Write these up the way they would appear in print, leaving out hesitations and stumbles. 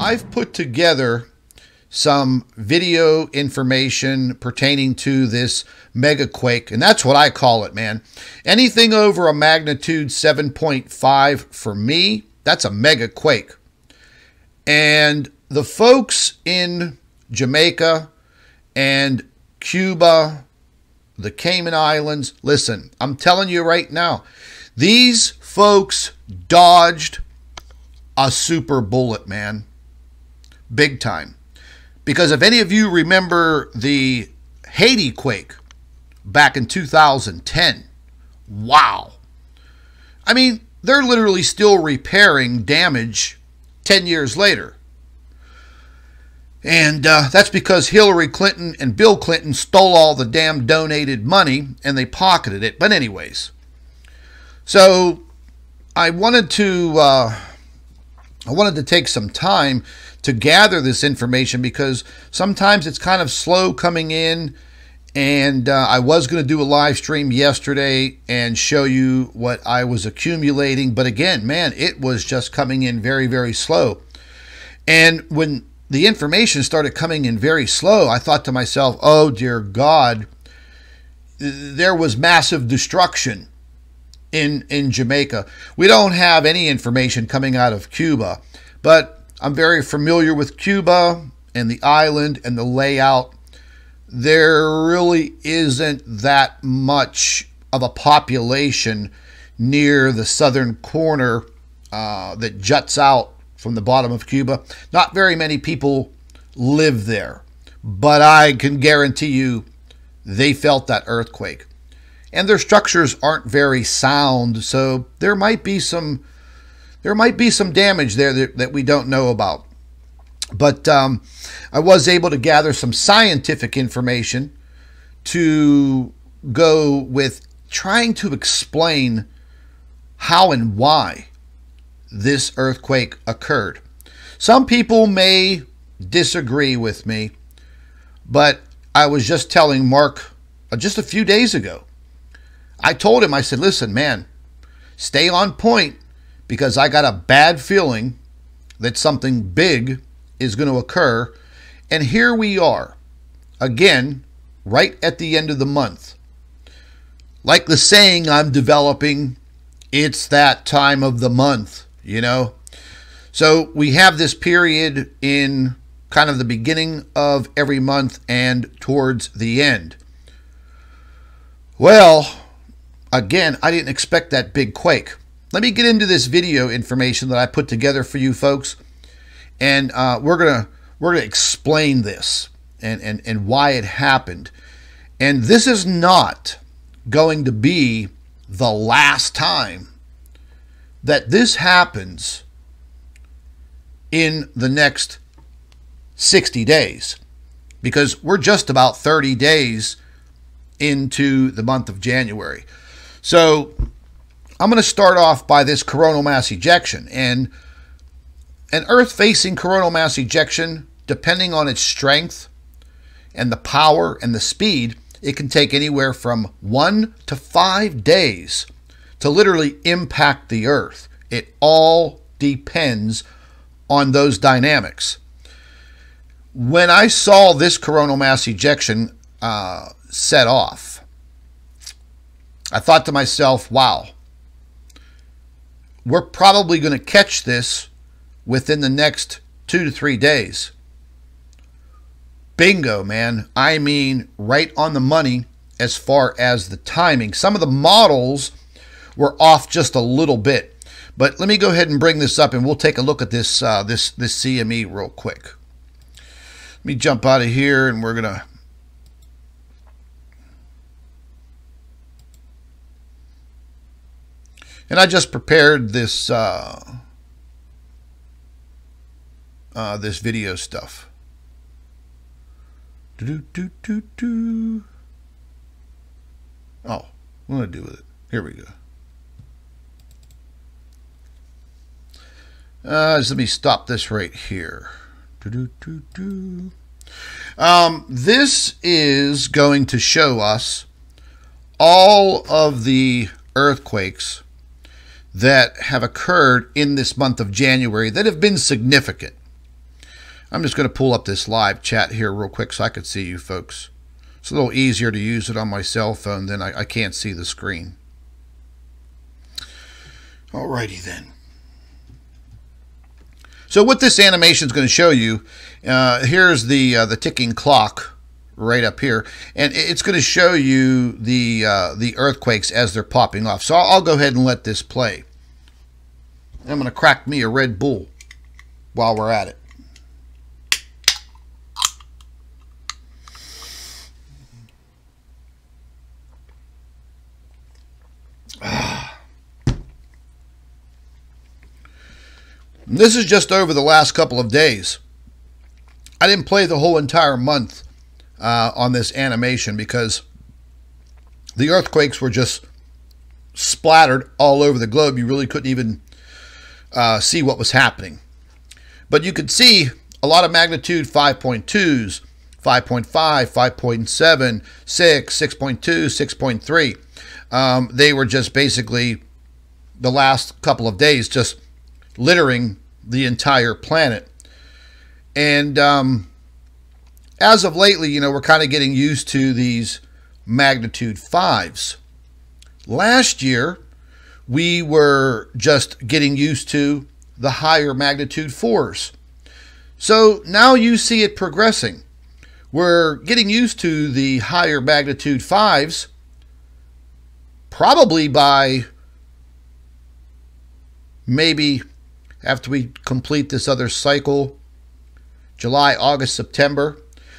I've put together some video information pertaining to this mega quake, and that's what I call it, man. Anything over a magnitude 7.5 for me, that's a mega quake. And the folks in Jamaica and Cuba, the Cayman Islands, listen, I'm telling you right now, these folks dodged a super bullet, man. Big time. Because if any of you remember the Haiti quake back in 2010, wow. I mean, they're literally still repairing damage 10 years later. And that's because Hillary Clinton and Bill Clinton stole all the damn donated money and they pocketed it. But anyways, so I wanted to take some time to gather this information because sometimes it's kind of slow coming in, and I was going to do a live stream yesterday and show you what I was accumulating, but again, man, it was just coming in very, very slow. And when the information started coming in very slow, I thought to myself, oh dear God, there was massive destruction in Jamaica. We don't have any information coming out of Cuba, but I'm very familiar with Cuba and the island and the layout. There really isn't that much of a population near the southern corner that juts out from the bottom of Cuba. Not very many people live there, but I can guarantee you they felt that earthquake. And their structures aren't very sound, so there might be some damage there that we don't know about. But I was able to gather some scientific information to go with trying to explain how and why this earthquake occurred. Some people may disagree with me, but I was just telling Mark just a few days ago. I told him, I said, listen, man, stay on point because I got a bad feeling that something big is going to occur. And here we are, again, right at the end of the month. Like the saying I'm developing, it's that time of the month, you know. So we have this period in kind of the beginning of every month and towards the end. Well, again, I didn't expect that big quake. Let me get into this video information that I put together for you folks, and we're gonna explain this and why it happened. And this is not going to be the last time that this happens in the next 60 days, because we're just about 30 days into the month of January. So I'm going to start off by this coronal mass ejection. And an Earth-facing coronal mass ejection, depending on its strength and the power and the speed, it can take anywhere from 1 to 5 days to literally impact the Earth. It all depends on those dynamics. When I saw this coronal mass ejection set off, I thought to myself, wow, we're probably going to catch this within the next 2 to 3 days. Bingo, man. I mean, right on the money as far as the timing. Some of the models were off just a little bit. But let me go ahead and bring this up and we'll take a look at this this CME real quick. Let me jump out of here and we're going to and I just prepared this this video stuff. Oh, what do I do with it? Here we go. Just let me stop this right here. This is going to show us all of the earthquakes that have occurred in this month of January that have been significant. I'm just going to pull up this live chat here real quick so I could see you folks. It's a little easier to use it on my cell phone than I can't see the screen. Alrighty then. So what this animation is going to show you, here's the ticking clock right up here, and it's going to show you the earthquakes as they're popping off. So I'll go ahead and let this play. I'm going to crack me a Red Bull while we're at it. This is just over the last couple of days. I didn't play the whole entire month on this animation because the earthquakes were just splattered all over the globe. You really couldn't even see what was happening. But you could see a lot of magnitude 5.2s, 5.5, 5.7, 6, 6.2, 6.3. They were just basically the last couple of days just littering the entire planet. And as of lately, you know, we're kind of getting used to these magnitude 5s. Last year, we were just getting used to the higher magnitude 4s. So now you see it progressing. We're getting used to the higher magnitude 5s probably by maybe after we complete this other cycle, July, August, September.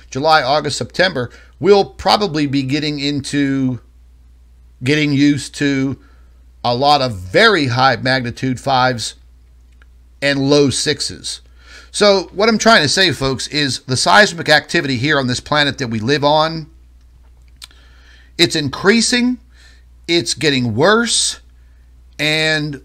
July, August, September, we'll probably be getting used to a lot of very high magnitude 5s and low 6s. So what I'm trying to say, folks, is the seismic activity here on this planet that we live on, it's increasing, it's getting worse, and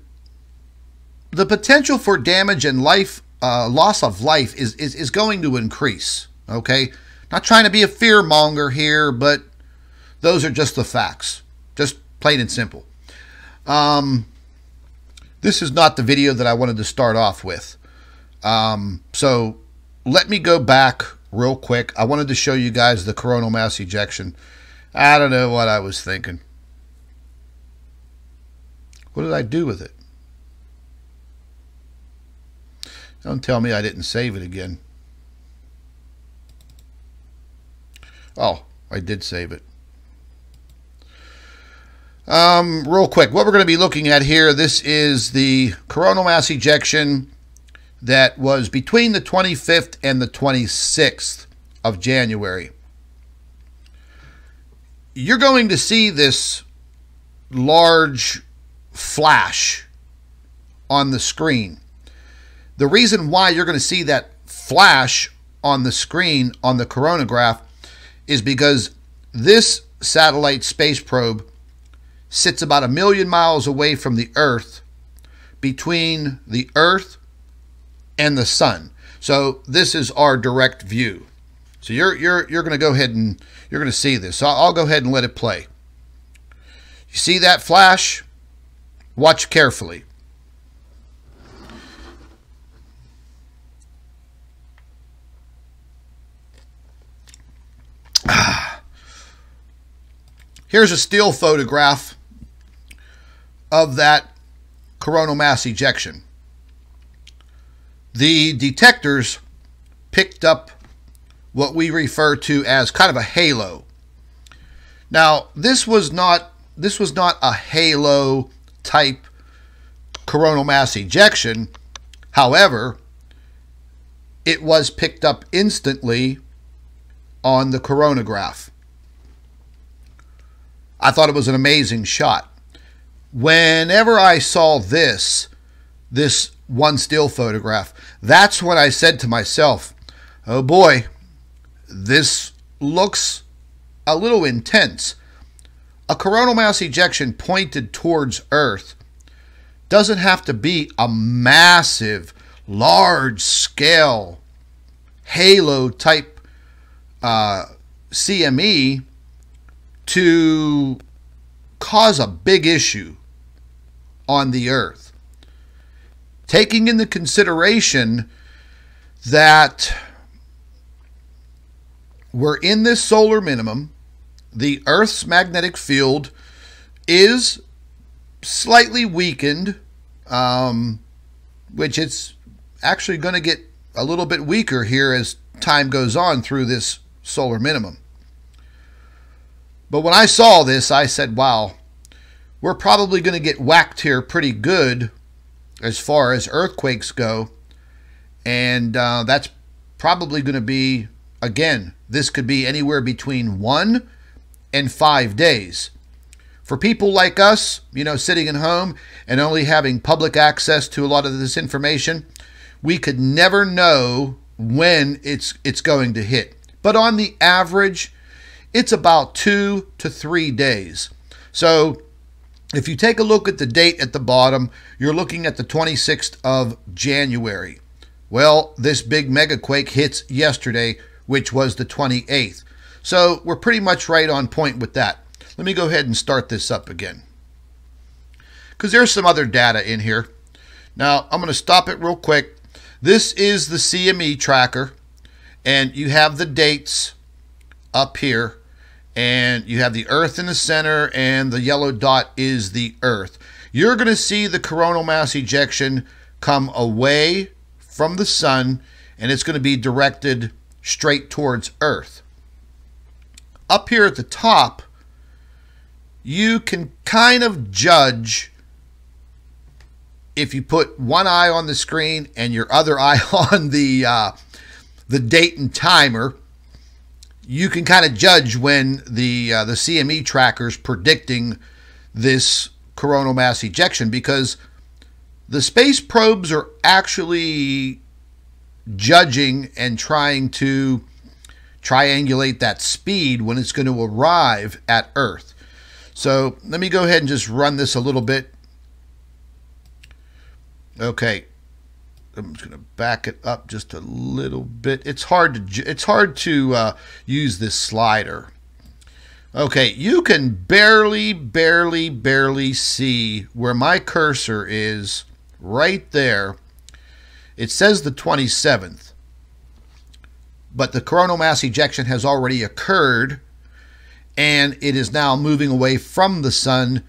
the potential for damage and loss of life is going to increase, okay? Not trying to be a fear monger here, but those are just the facts. Just plain and simple. This is not the video that I wanted to start off with. So let me go back real quick. I wanted to show you guys the coronal mass ejection. I don't know what I was thinking. What did I do with it? Don't tell me I didn't save it again. Oh, I did save it. Real quick, what we're going to be looking at here, this is the coronal mass ejection that was between the 25th and the 26th of January. You're going to see this large flash on the screen. The reason why you're going to see that flash on the screen on the coronagraph is because this satellite space probe sits about 1 million miles away from the Earth, between the Earth and the sun. So this is our direct view. So you're going to go ahead and you're going to see this. So I'll go ahead and let it play. You see that flash? Watch carefully. Here's a still photograph of that coronal mass ejection. The detectors picked up what we refer to as kind of a halo. Now, this was not a halo type coronal mass ejection. However, it was picked up instantly on the coronagraph. I thought it was an amazing shot. Whenever I saw this one still photograph, that's when I said to myself, oh boy, this looks a little intense. A coronal mass ejection pointed towards Earth doesn't have to be a massive, large-scale halo type CME to cause a big issue on the Earth. Taking into consideration that we're in this solar minimum. The Earth's magnetic field is slightly weakened, which it's actually going to get a little bit weaker here as time goes on through this solar minimum. But when I saw this, I said, wow, we're probably going to get whacked here pretty good as far as earthquakes go. And that's probably going to be, again, this could be anywhere between 1 and 5 days. For people like us, you know, sitting at home and only having public access to a lot of this information, we could never know when it's going to hit. But on the average, it's about 2 to 3 days. So if you take a look at the date at the bottom, you're looking at the 26th of January. Well, this big megaquake hits yesterday, which was the 28th. So we're pretty much right on point with that. Let me go ahead and start this up again, because there's some other data in here. Now, I'm going to stop it real quick. This is the CME tracker, and you have the dates up here, and you have the Earth in the center, and the yellow dot is the Earth. You're going to see the coronal mass ejection come away from the sun, and it's going to be directed straight towards Earth. Up here at the top, you can kind of judge, if you put one eye on the screen and your other eye on the date and timer, you can kind of judge when the CME tracker's predicting this coronal mass ejection, because the space probes are actually judging and trying to triangulate that speed when it's going to arrive at Earth. So let me go ahead and just run this a little bit. Okay, I'm just going to back it up just a little bit. It's hard to use this slider. Okay, you can barely see where my cursor is right there. It says the 27th, but the coronal mass ejection has already occurred, and it is now moving away from the sun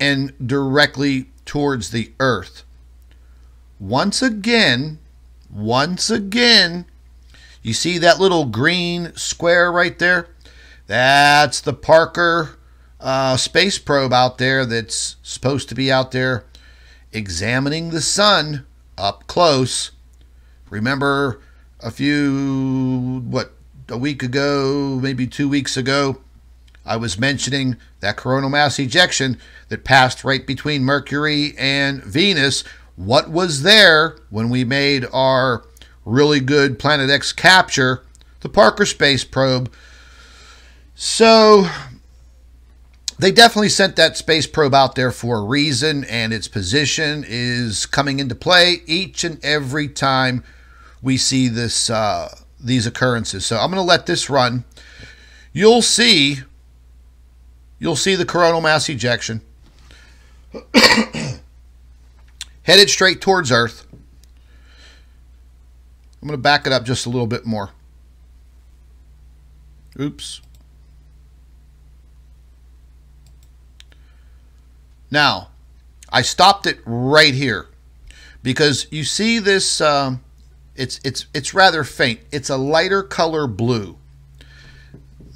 and directly towards the Earth. Once again, you see that little green square right there? That's the Parker space probe out there that's supposed to be out there examining the sun up close. Remember a week ago, maybe 2 weeks ago, I was mentioning that coronal mass ejection that passed right between Mercury and Venus. What was there when we made our really good Planet X capture? The Parker space probe. So they definitely sent that space probe out there for a reason, and its position is coming into play each and every time we see this these occurrences. So I'm going to let this run. You'll see the coronal mass ejection headed straight towards Earth. I'm going to back it up just a little bit more. Oops. Now, I stopped it right here because you see this, it's rather faint. It's a lighter color blue.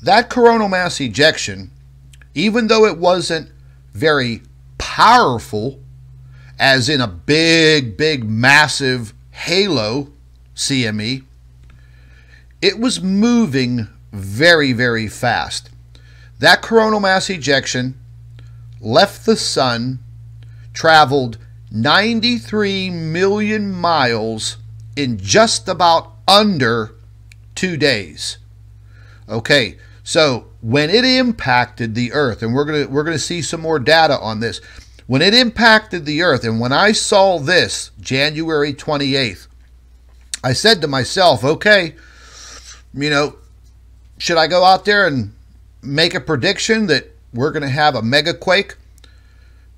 That coronal mass ejection, even though it wasn't very powerful, as in a big, massive halo CME, it was moving very fast. That coronal mass ejection left the sun, traveled 93 million miles in just about under 2 days. Okay, so when it impacted the Earth, and we're gonna see some more data on this, when it impacted the Earth, and when I saw this January 28th, I said to myself, okay, you know, should I go out there and make a prediction that we're going to have a mega quake?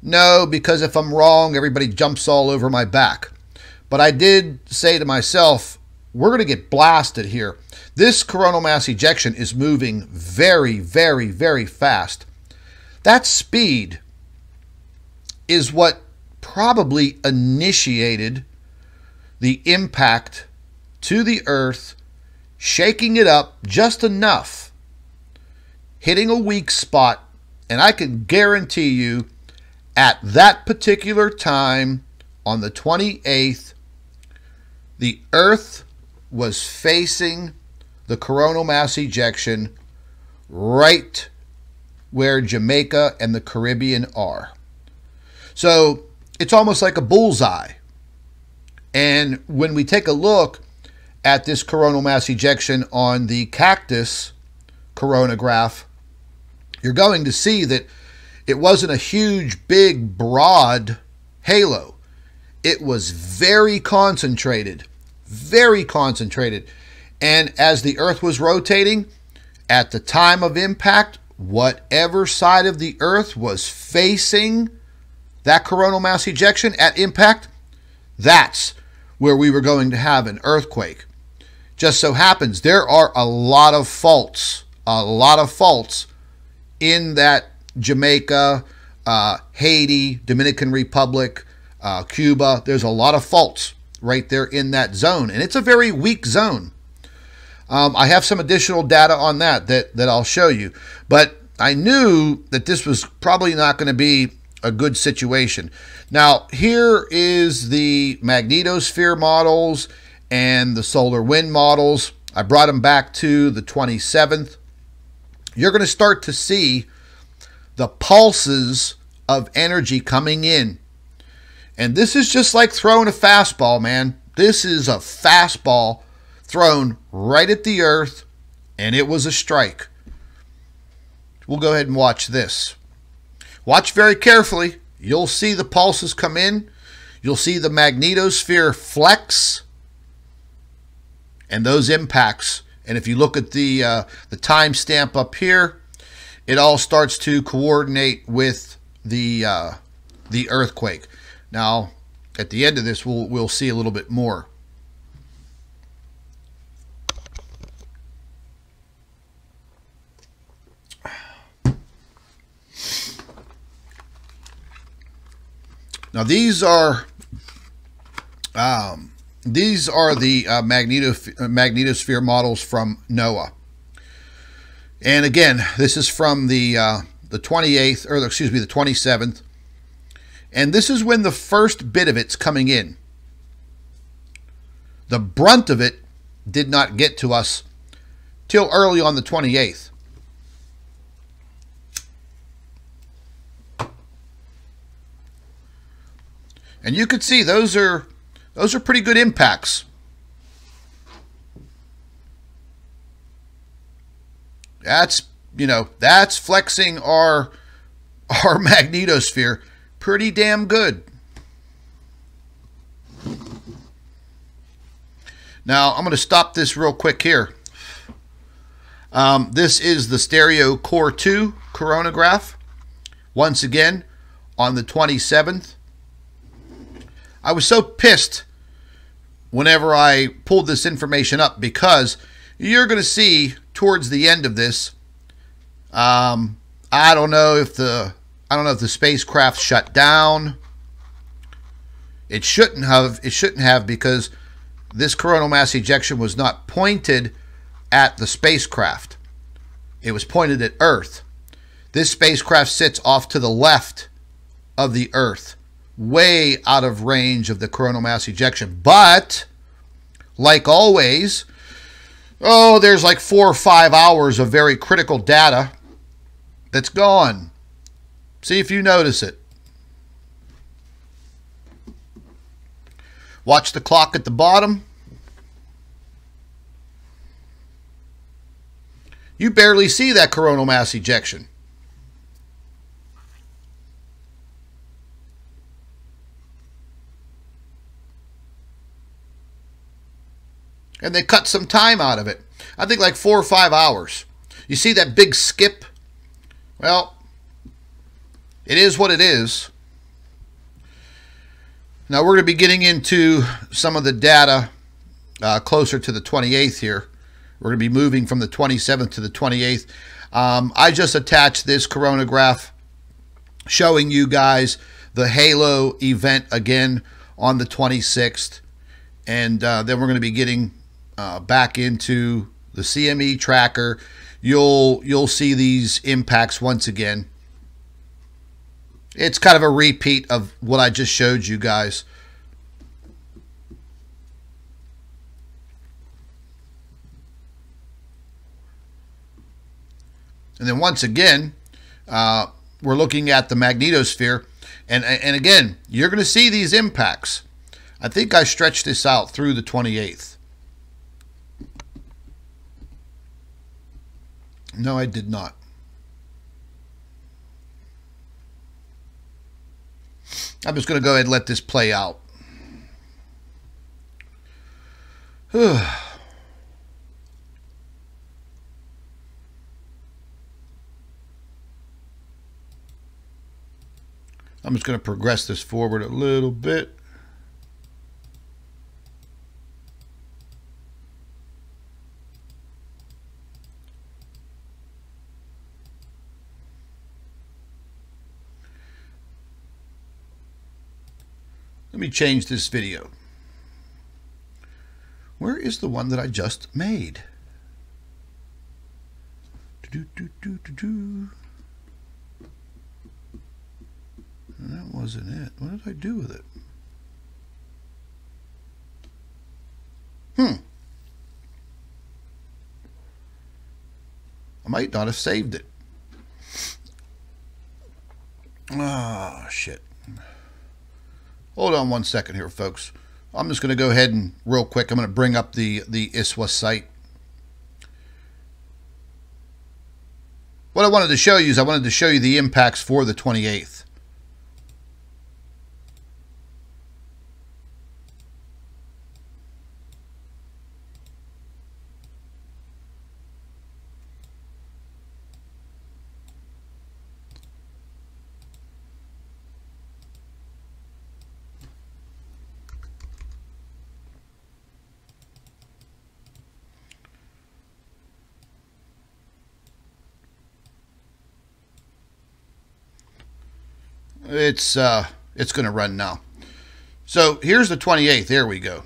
No, because if I'm wrong, everybody jumps all over my back. But I did say to myself, we're going to get blasted here. This coronal mass ejection is moving very, very, very fast. That speed is what probably initiated the impact to the Earth, shaking it up just enough, hitting a weak spot, and I can guarantee you at that particular time on the 28th, the Earth was facing the coronal mass ejection right where Jamaica and the Caribbean are. So it's almost like a bullseye. And when we take a look at this coronal mass ejection on the cactus coronagraph, you're going to see that it wasn't a huge, big, broad halo. It was very concentrated, very concentrated. And as the Earth was rotating, at the time of impact, whatever side of the Earth was facing that coronal mass ejection at impact, that's where we were going to have an earthquake. Just so happens there are a lot of faults in that Jamaica, Haiti, Dominican Republic, Cuba. There's a lot of faults right there in that zone, and it's a very weak zone. I have some additional data on that I'll show you, but I knew that this was probably not going to be a good situation. Now, here is the magnetosphere models and the solar wind models. I brought them back to the 27th. You're going to start to see the pulses of energy coming in. And this is just like throwing a fastball, man. This is a fastball thrown right at the Earth, and it was a strike. We'll go ahead and watch this. Watch very carefully. You'll see the pulses come in. You'll see the magnetosphere flex and those impacts. And if you look at the timestamp up here, it all starts to coordinate with the earthquake. Now, at the end of this, we'll see a little bit more. Now these are the magnetosphere models from NOAA, and again, this is from the 28th, or excuse me, the 27th, and this is when the first bit of it's coming in. The brunt of it did not get to us till early on the 28th. And you could see those are pretty good impacts. That's flexing our magnetosphere pretty damn good. Now I'm going to stop this real quick here. This is the Stereo Core 2 coronagraph. Once again, on the 27th. I was so pissed whenever I pulled this information up, because you're going to see towards the end of this, I don't know if the spacecraft shut down. It shouldn't have, because this coronal mass ejection was not pointed at the spacecraft. It was pointed at Earth. This spacecraft sits off to the left of the Earth, way out of range of the coronal mass ejection. But like always, there's like 4 or 5 hours of very critical data that's gone. See if you notice it. Watch the clock at the bottom. You barely see that coronal mass ejection. And they cut some time out of it. I think like 4 or 5 hours. You see that big skip? Well, it is what it is. Now we're going to be getting into some of the data closer to the 28th here. We're going to be moving from the 27th to the 28th. I just attached this coronagraph showing you guys the Halo event again on the 26th. And then we're going to be getting back into the CME tracker. You'll see these impacts once again. It's kind of a repeat of what I just showed you guys. And then once again, we're looking at the magnetosphere. And again, you're going to see these impacts. I think I stretched this out through the 28th. No, I did not. I'm just going to go ahead and let this play out. I'm just going to progress this forward a little bit. Let me change this video. Where is the one that I just made? That wasn't it. What did I do with it? I might not have saved it. Ah, shit. Hold on one second here, folks. I'm just going to go ahead and real quick, I'm going to bring up the ISWA site. What I wanted to show you is I wanted to show you the impacts for the 28th. It's going to run now. So here's the 28th. There we go.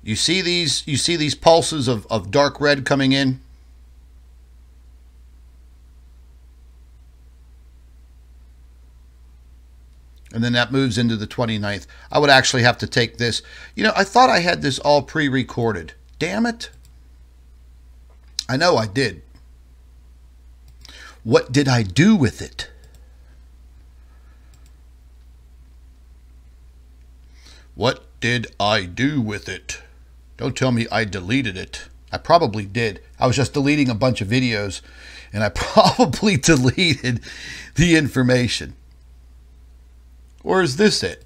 You see these pulses of dark red coming in? And then that moves into the 29th. I would actually have to take this. You know, I thought I had this all pre-recorded. Damn it. I know I did. What did I do with it? What did I do with it? Don't tell me I deleted it. I probably did. I was just deleting a bunch of videos, and I probably deleted the information. Or is this it?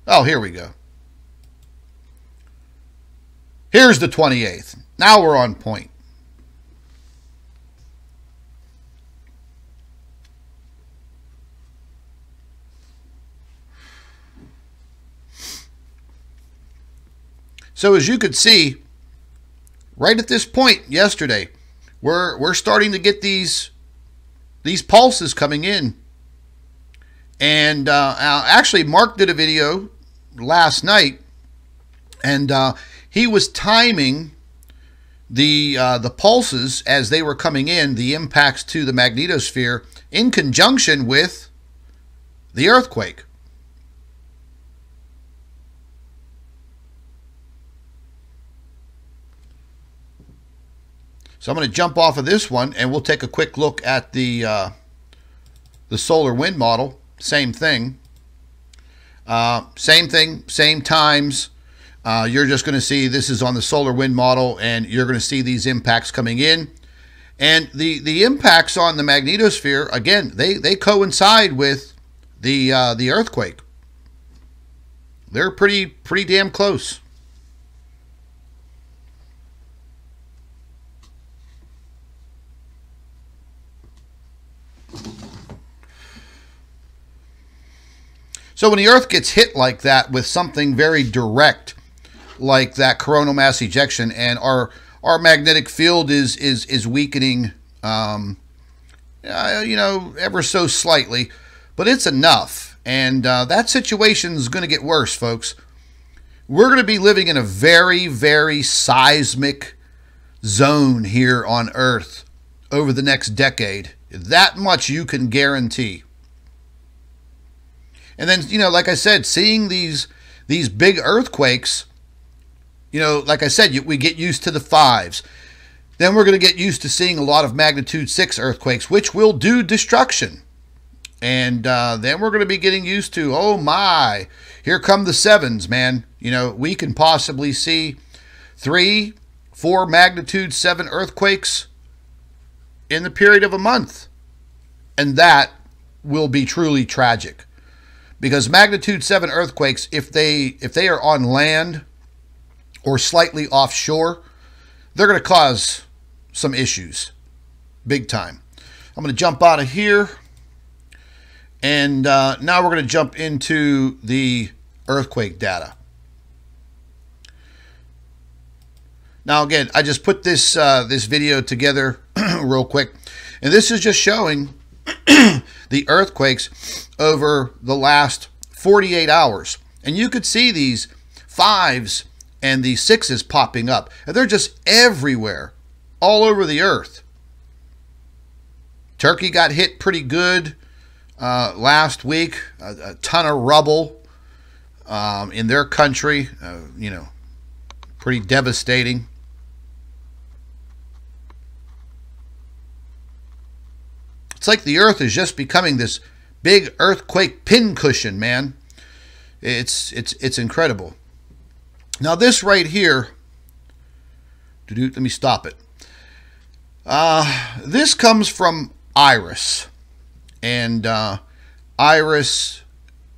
Oh, here we go. Here's the 28th. Now we're on point. So as you could see, right at this point yesterday, we're starting to get these pulses coming in. And actually, Mark did a video last night, and he was timing the pulses as they were coming in, the impacts to the magnetosphere, in conjunction with the earthquake. So I'm going to jump off of this one, and we'll take a quick look at the solar wind model. Same thing. Same thing, same times. You're just going to see this is on the solar wind model, and you're going to see these impacts coming in. And the impacts on the magnetosphere, again, they coincide with the earthquake. They're pretty damn close. So when the Earth gets hit like that with something very direct, like that coronal mass ejection, and our magnetic field is weakening, you know, ever so slightly, but it's enough. And that situation is going to get worse, folks. We're going to be living in a very, very seismic zone here on Earth over the next decade. That much you can guarantee. And then, you know, like I said, seeing these big earthquakes, you know, like I said, we get used to the 5s. Then we're going to get used to seeing a lot of magnitude 6 earthquakes, which will do destruction. And then we're going to be getting used to, oh my, here come the 7s, man. You know, we can possibly see 3, 4 magnitude 7 earthquakes in the period of a month. And that will be truly tragic. Because magnitude 7 earthquakes, if they are on land or slightly offshore, they're going to cause some issues. Big time. I'm going to jump out of here. And now we're going to jump into the earthquake data. Now again, I just put this this video together real quick, and this is just showing the earthquakes over the last 48 hours. And you could see these 5s and the 6s popping up, and they're just everywhere, all over the earth. Turkey got hit pretty good last week, a ton of rubble in their country, you know, pretty devastating. It's like the earth is just becoming this big earthquake pincushion, man. It's incredible. Now this right here, let me stop it. This comes from IRIS, and IRIS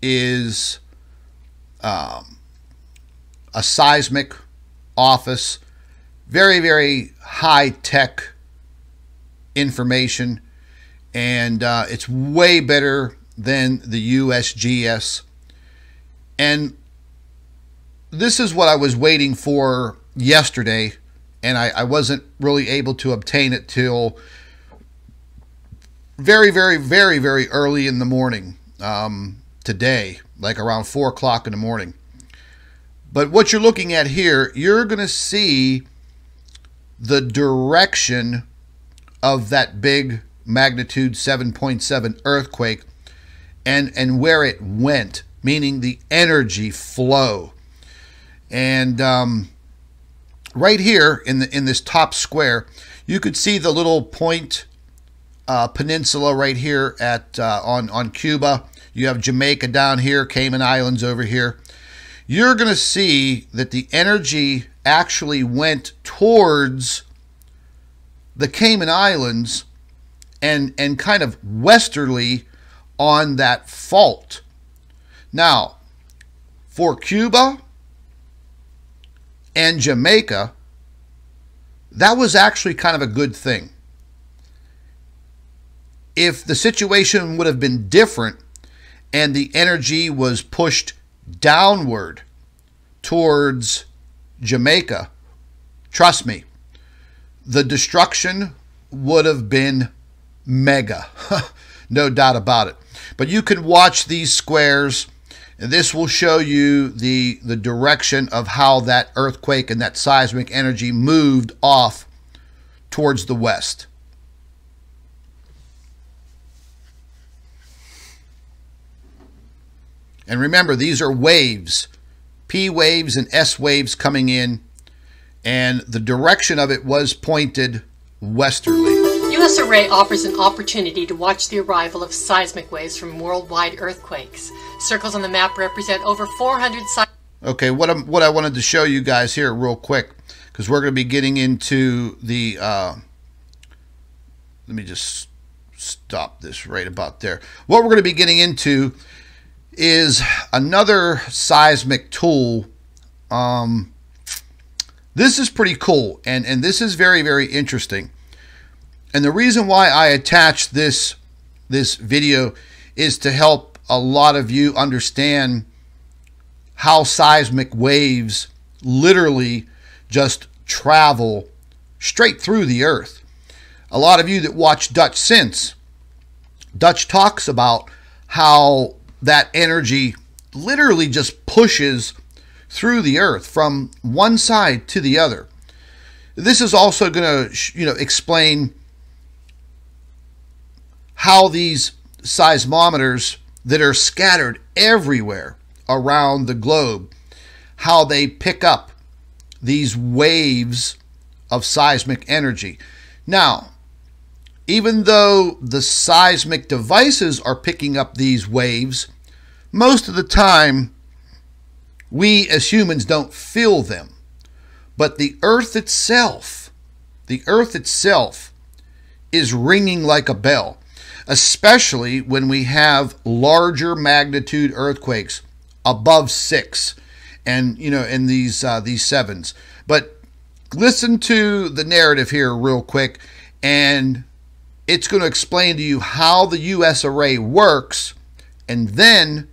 is a seismic office, very, very high-tech information, and it's way better than the USGS. And this is what I was waiting for yesterday, and I wasn't really able to obtain it till very, very, very, very early in the morning today, like around 4 o'clock in the morning. But what you're looking at here, you're going to see the direction of that big magnitude 7.7 earthquake and where it went, meaning the energy flow. And right here in this top square, you could see the little point peninsula right here at on Cuba. You have Jamaica down here, Cayman Islands over here. You're going to see that the energy actually went towards the Cayman Islands and kind of westerly on that fault. Now, for Cuba and Jamaica, that was actually kind of a good thing. If the situation would have been different and the energy was pushed downward towards Jamaica, trust me, the destruction would have been mega. No doubt about it. But you can watch these squares, and this will show you the direction of how that earthquake and that seismic energy moved off towards the west. And remember, these are waves, P waves and S waves coming in, and the direction of it was pointed westerly. US Array offers an opportunity to watch the arrival of seismic waves from worldwide earthquakes. Circles on the map represent over 400 Okay, what I wanted to show you guys here real quick, because we're going to be getting into the, let me just stop this right about there. What we're going to be getting into is another seismic tool. This is pretty cool, and this is very, very interesting. And the reason why I attached this video is to help a lot of you understand how seismic waves literally just travel straight through the earth. A lot of you that watch Dutch Sense, Dutch talks about how that energy literally just pushes through the earth from one side to the other. This is also going to, explain how these seismometers that are scattered everywhere around the globe, how they pick up these waves of seismic energy. Now, even though the seismic devices are picking up these waves, most of the time we as humans don't feel them. But the earth itself is ringing like a bell, especially when we have larger magnitude earthquakes above 6 and in these sevens. But listen to the narrative here real quick, and it's going to explain to you how the U.S. array works, and then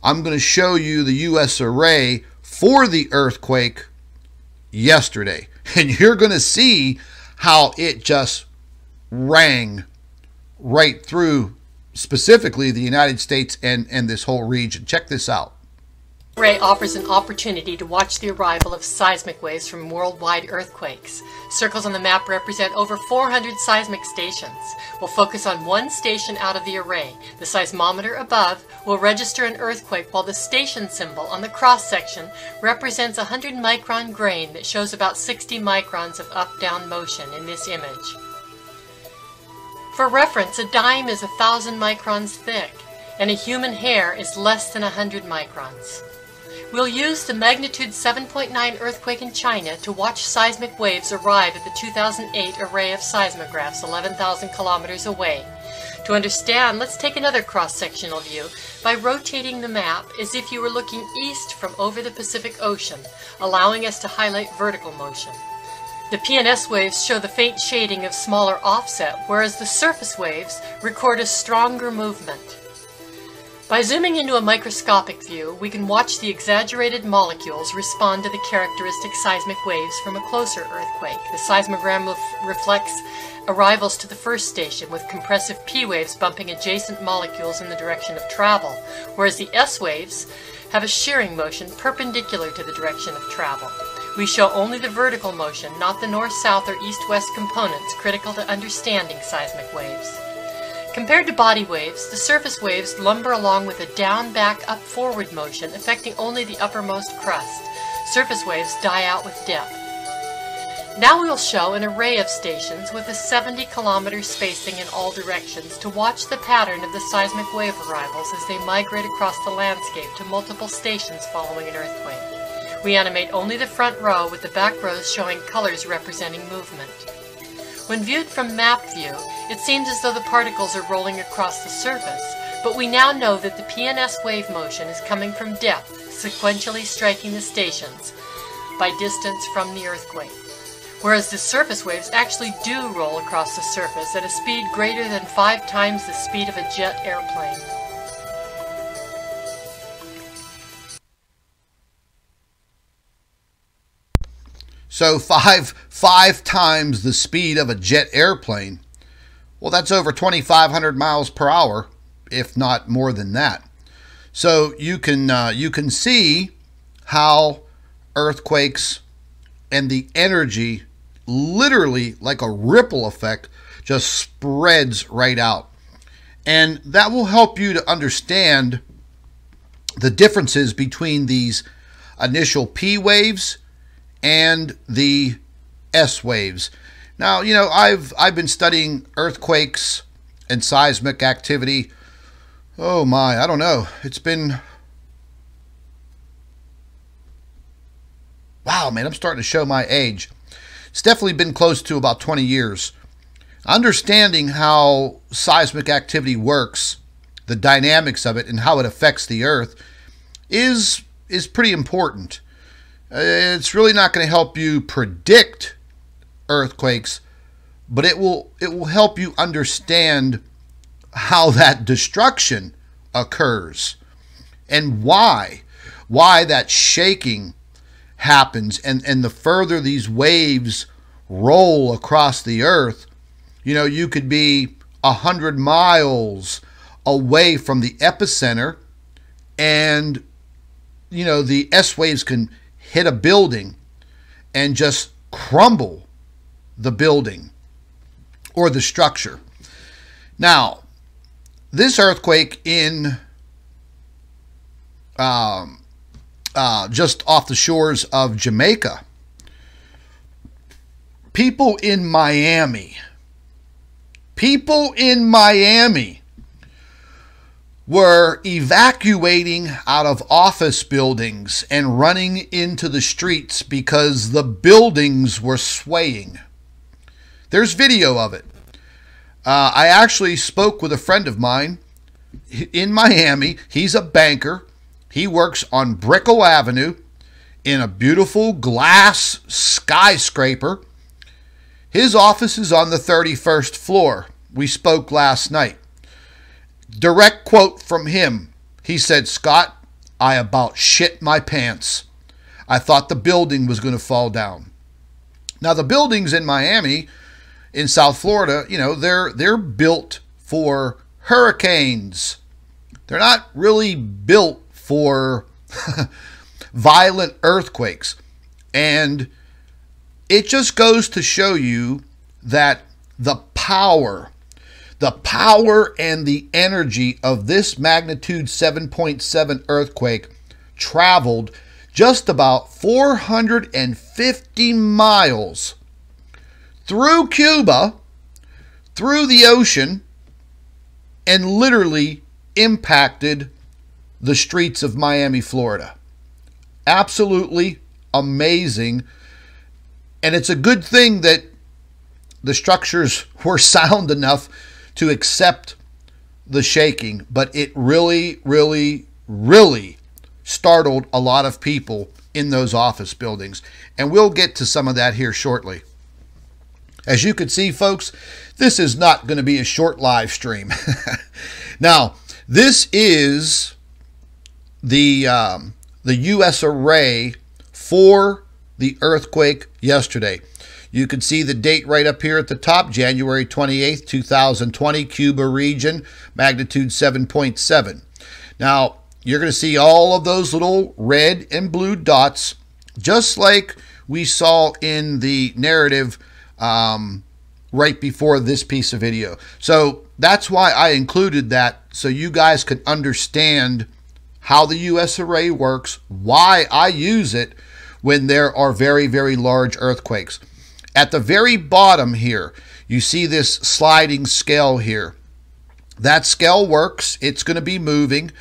I'm going to show you the U.S. array for the earthquake yesterday, and you're going to see how it just rang right through specifically the United States and this whole region. Check this out. Array offers an opportunity to watch the arrival of seismic waves from worldwide earthquakes. Circles on the map represent over 400 seismic stations. We'll focus on one station out of the array. The seismometer above will register an earthquake, while the station symbol on the cross-section represents a 100-micron grain that shows about 60 microns of up-down motion in this image. For reference, a dime is 1,000 microns thick, and a human hair is less than 100 microns. We'll use the magnitude 7.9 earthquake in China to watch seismic waves arrive at the 2008 array of seismographs 11,000 kilometers away. To understand, let's take another cross-sectional view by rotating the map as if you were looking east from over the Pacific Ocean, allowing us to highlight vertical motion. The PNS waves show the faint shading of smaller offset, whereas the surface waves record a stronger movement. By zooming into a microscopic view, we can watch the exaggerated molecules respond to the characteristic seismic waves from a closer earthquake. The seismogram reflects arrivals to the first station, with compressive P waves bumping adjacent molecules in the direction of travel, whereas the S waves have a shearing motion perpendicular to the direction of travel. We show only the vertical motion, not the north-south or east-west components critical to understanding seismic waves. Compared to body waves, the surface waves lumber along with a down-back-up-forward motion, affecting only the uppermost crust. Surface waves die out with depth. Now we will show an array of stations with a 70-kilometer spacing in all directions to watch the pattern of the seismic wave arrivals as they migrate across the landscape to multiple stations following an earthquake. We animate only the front row, with the back rows showing colors representing movement. When viewed from map view, it seems as though the particles are rolling across the surface, but we now know that the PNS wave motion is coming from depth, sequentially striking the stations by distance from the earthquake, whereas the surface waves actually do roll across the surface at a speed greater than 5 times the speed of a jet airplane. So five times the speed of a jet airplane. Well, that's over 2,500 miles per hour, if not more than that. So you can see how earthquakes and the energy, literally like a ripple effect, just spreads right out. And that will help you to understand the differences between these initial P waves and the S waves. Now, I've been studying earthquakes and seismic activity. Oh my, I don't know. It's been, wow, man, I'm starting to show my age. It's definitely been close to about 20 years. Understanding how seismic activity works, the dynamics of it, and how it affects the earth is pretty important. It's really not going to help you predict earthquakes, but it will help you understand how that destruction occurs and why that shaking happens. And the further these waves roll across the earth, you know, you could be 100 miles away from the epicenter, and you know, the S waves can hit a building and just crumble the building or the structure. Now, this earthquake in just off the shores of Jamaica, people in Miami were evacuating out of office buildings and running into the streets because the buildings were swaying. There's video of it. I actually spoke with a friend of mine in Miami. He's a banker. He works on Brickell Avenue in a beautiful glass skyscraper. His office is on the 31st floor. We spoke last night. Direct quote from him. He said, "Scott, I about shit my pants. I thought the building was going to fall down." Now, the buildings in Miami, in South Florida, you know, they're built for hurricanes. They're not really built for violent earthquakes. And it just goes to show you that the power and the energy of this magnitude 7.7 earthquake traveled just about 450 miles through Cuba, through the ocean, and literally impacted the streets of Miami, Florida. Absolutely amazing. And it's a good thing that the structures were sound enough to accept the shaking, but it really, really, really startled a lot of people in those office buildings. And we'll get to some of that here shortly. As you can see, folks, this is not going to be a short live stream. Now, this is the U.S. array for the earthquake yesterday. You can see the date right up here at the top, January 28th, 2020, Cuba region, magnitude 7.7. Now, you're going to see all of those little red and blue dots, just like we saw in the narrative right before this piece of video. So that's why I included that, so you guys could understand how the U.S. array works, why I use it when there are very, very large earthquakes. At the very bottom here, you see this sliding scale here. That scale works. It's going to be moving.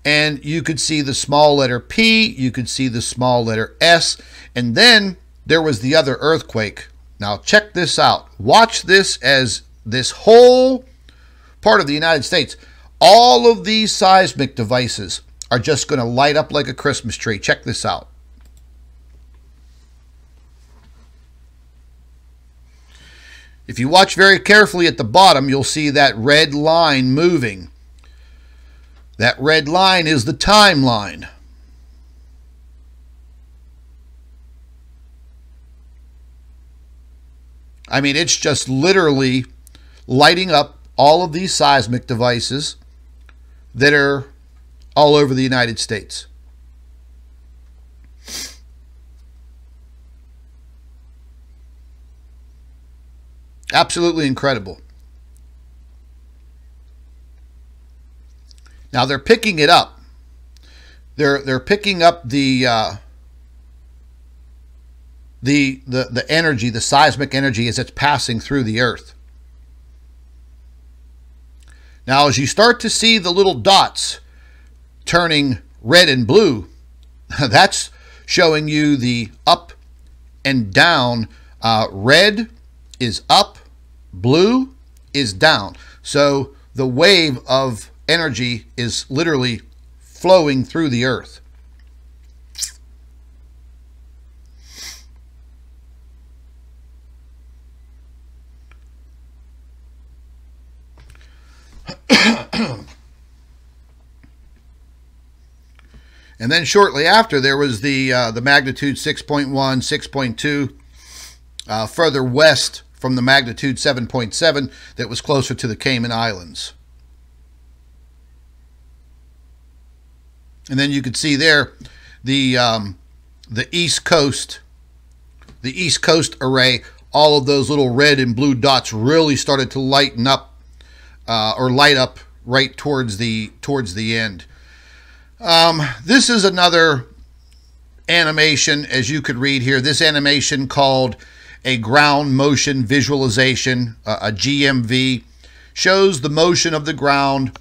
And you could see the small letter P. You could see the small letter S. And then there was the other earthquake. Now check this out. Watch this as this whole part of the United States, all of these seismic devices are just going to light up like a Christmas tree. Check this out. If you watch very carefully at the bottom, you'll see that red line moving. That red line is the timeline. I mean, it's just literally lighting up all of these seismic devices that are all over the United States. Absolutely incredible. Now they're picking it up. They're picking up the energy, the seismic energy, as it's passing through the earth. Now, as you start to see the little dots turning red and blue, that's showing you the up and down. Red is up, blue is down. So the wave of energy is literally flowing through the earth. And then shortly after, there was the magnitude 6.1, 6.2, further west from the magnitude 7.7 that was closer to the Cayman Islands. And then you could see there the East Coast, array. All of those little red and blue dots really started to lighten up, or light up right towards the end. This is another animation, as you could read here. This animation called a ground motion visualization, a GMV, shows the motion of the ground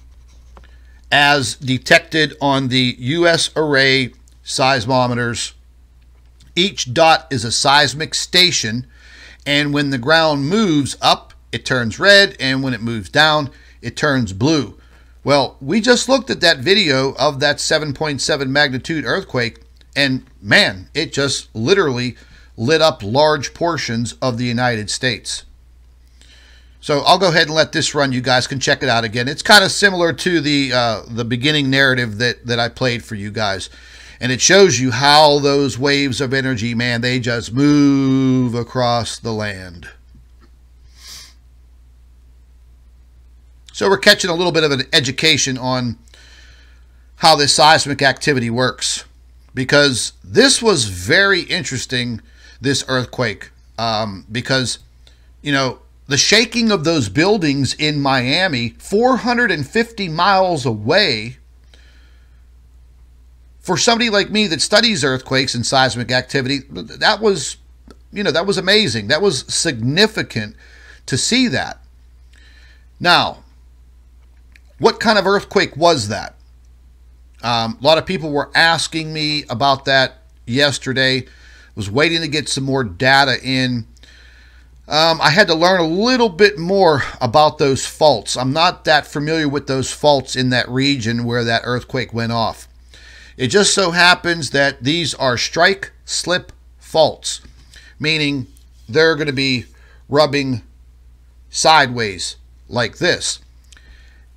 as detected on the U.S. array seismometers. Each dot is a seismic station, and when the ground moves up, it turns red, and when it moves down, it turns blue. Well, we just looked at that video of that 7.7 magnitude earthquake, and man, it just literally lit up large portions of the United States. So I'll go ahead and let this run. You guys can check it out again. It's kind of similar to the beginning narrative that I played for you guys. And it shows you how those waves of energy, man, they just move across the land. So we're catching a little bit of an education on how this seismic activity works, because this was very interesting, this earthquake, because, you know, the shaking of those buildings in Miami, 450 miles away, for somebody like me that studies earthquakes and seismic activity, that was, you know, that was amazing. That was significant to see that. Now, what kind of earthquake was that? A lot of people were asking me about that yesterday. Was waiting to get some more data in. I had to learn a little bit more about those faults. I'm not that familiar with those faults in that region where that earthquake went off. It just so happens that these are strike-slip faults, meaning they're going to be rubbing sideways like this.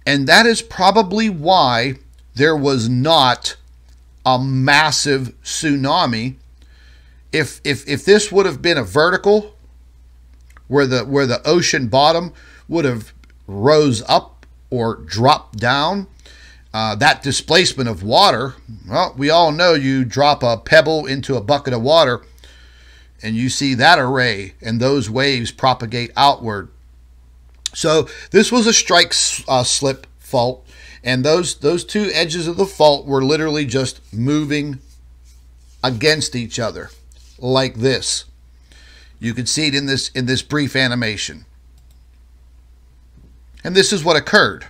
And that is probably why there was not a massive tsunami. If this would have been a vertical, where the ocean bottom would have rose up or dropped down, that displacement of water, well, we all know you drop a pebble into a bucket of water and you see that array and those waves propagate outward. So this was a strike slip fault, and those two edges of the fault were literally just moving against each other like this. You can see it in this brief animation. And this is what occurred.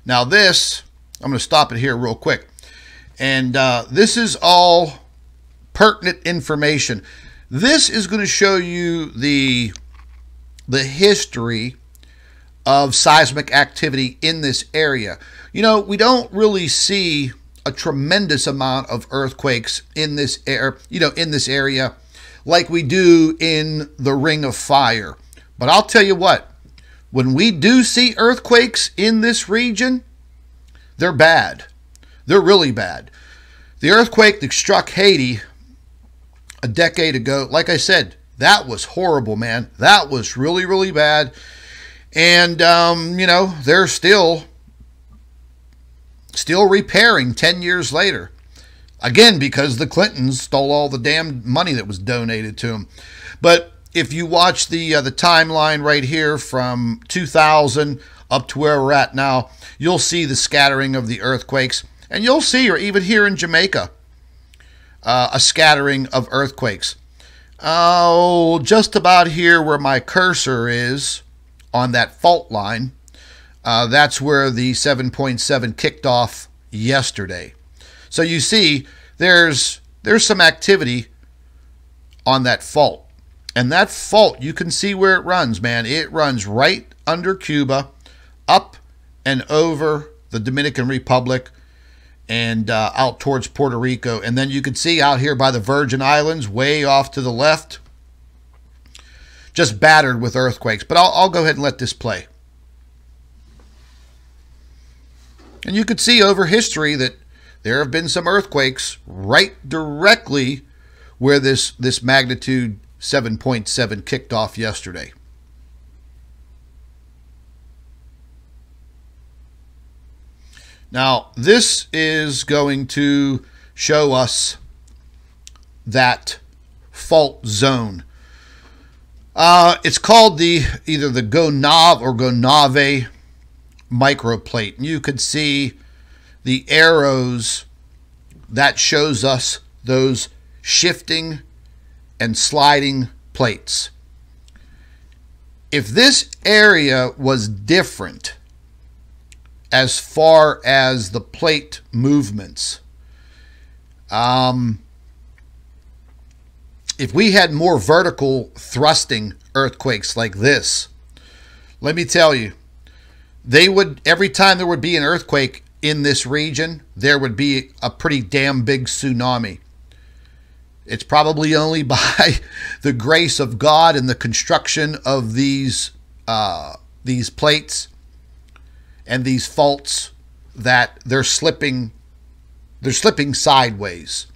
Now this, I'm going to stop it here real quick. And this is all pertinent information. This is going to show you the history of seismic activity in this area. You know, we don't really see a tremendous amount of earthquakes in this area like we do in the Ring of Fire. But I'll tell you what, when we do see earthquakes in this region, they're bad. They're really bad. The earthquake that struck Haiti a decade ago, like I said, that was horrible, man. That was really, really bad. And, you know, they're still repairing 10 years later. Again, because the Clintons stole all the damn money that was donated to them. But if you watch the timeline right here from 2000 up to where we're at now, you'll see the scattering of the earthquakes. And you'll see, or even here in Jamaica, a scattering of earthquakes. Oh, just about here where my cursor is on that fault line, that's where the 7.7 kicked off yesterday. So you see, there's some activity on that fault. And that fault, you can see where it runs, man. It runs right under Cuba, up and over the Dominican Republic, and out towards Puerto Rico. And then you can see out here by the Virgin Islands, way off to the left, just battered with earthquakes. But I'll go ahead and let this play. And you could see over history that there have been some earthquakes right directly where this magnitude 7.7 kicked off yesterday. Now, this is going to show us that fault zone. It's called either the Gonave or Gonave microplate. And you could see the arrows that shows us those shifting and sliding plates. If this area was different as far as the plate movements, if we had more vertical thrusting earthquakes like this, let me tell you, they would, every time there would be an earthquake in this region, there would be a pretty damn big tsunami. It's probably only by the grace of God and the construction of these plates and these faults that they're slipping sideways.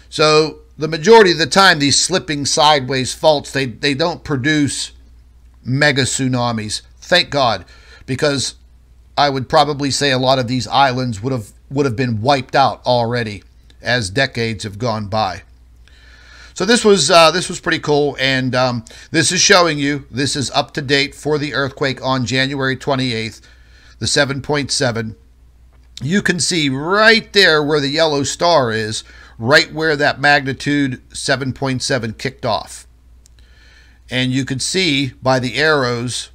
So the majority of the time, these slipping sideways faults, they don't produce mega tsunamis. Thank God, because I would probably say a lot of these islands would have been wiped out already as decades have gone by. So this was pretty cool, and this is showing you, this is up to date for the earthquake on January 28th, the 7.7. You can see right there where the yellow star is, right where that magnitude 7.7 kicked off. And you can see by the arrows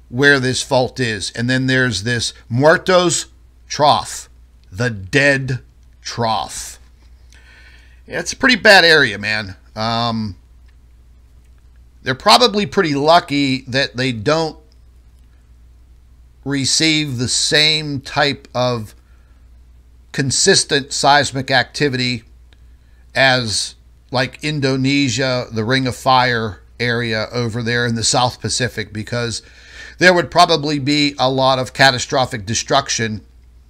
where this fault is. And then there's this Muertos Trough, the dead trough. It's a pretty bad area, man. They're probably pretty lucky that they don't receive the same type of consistent seismic activity as like Indonesia, the Ring of Fire area over there in the South Pacific, because there would probably be a lot of catastrophic destruction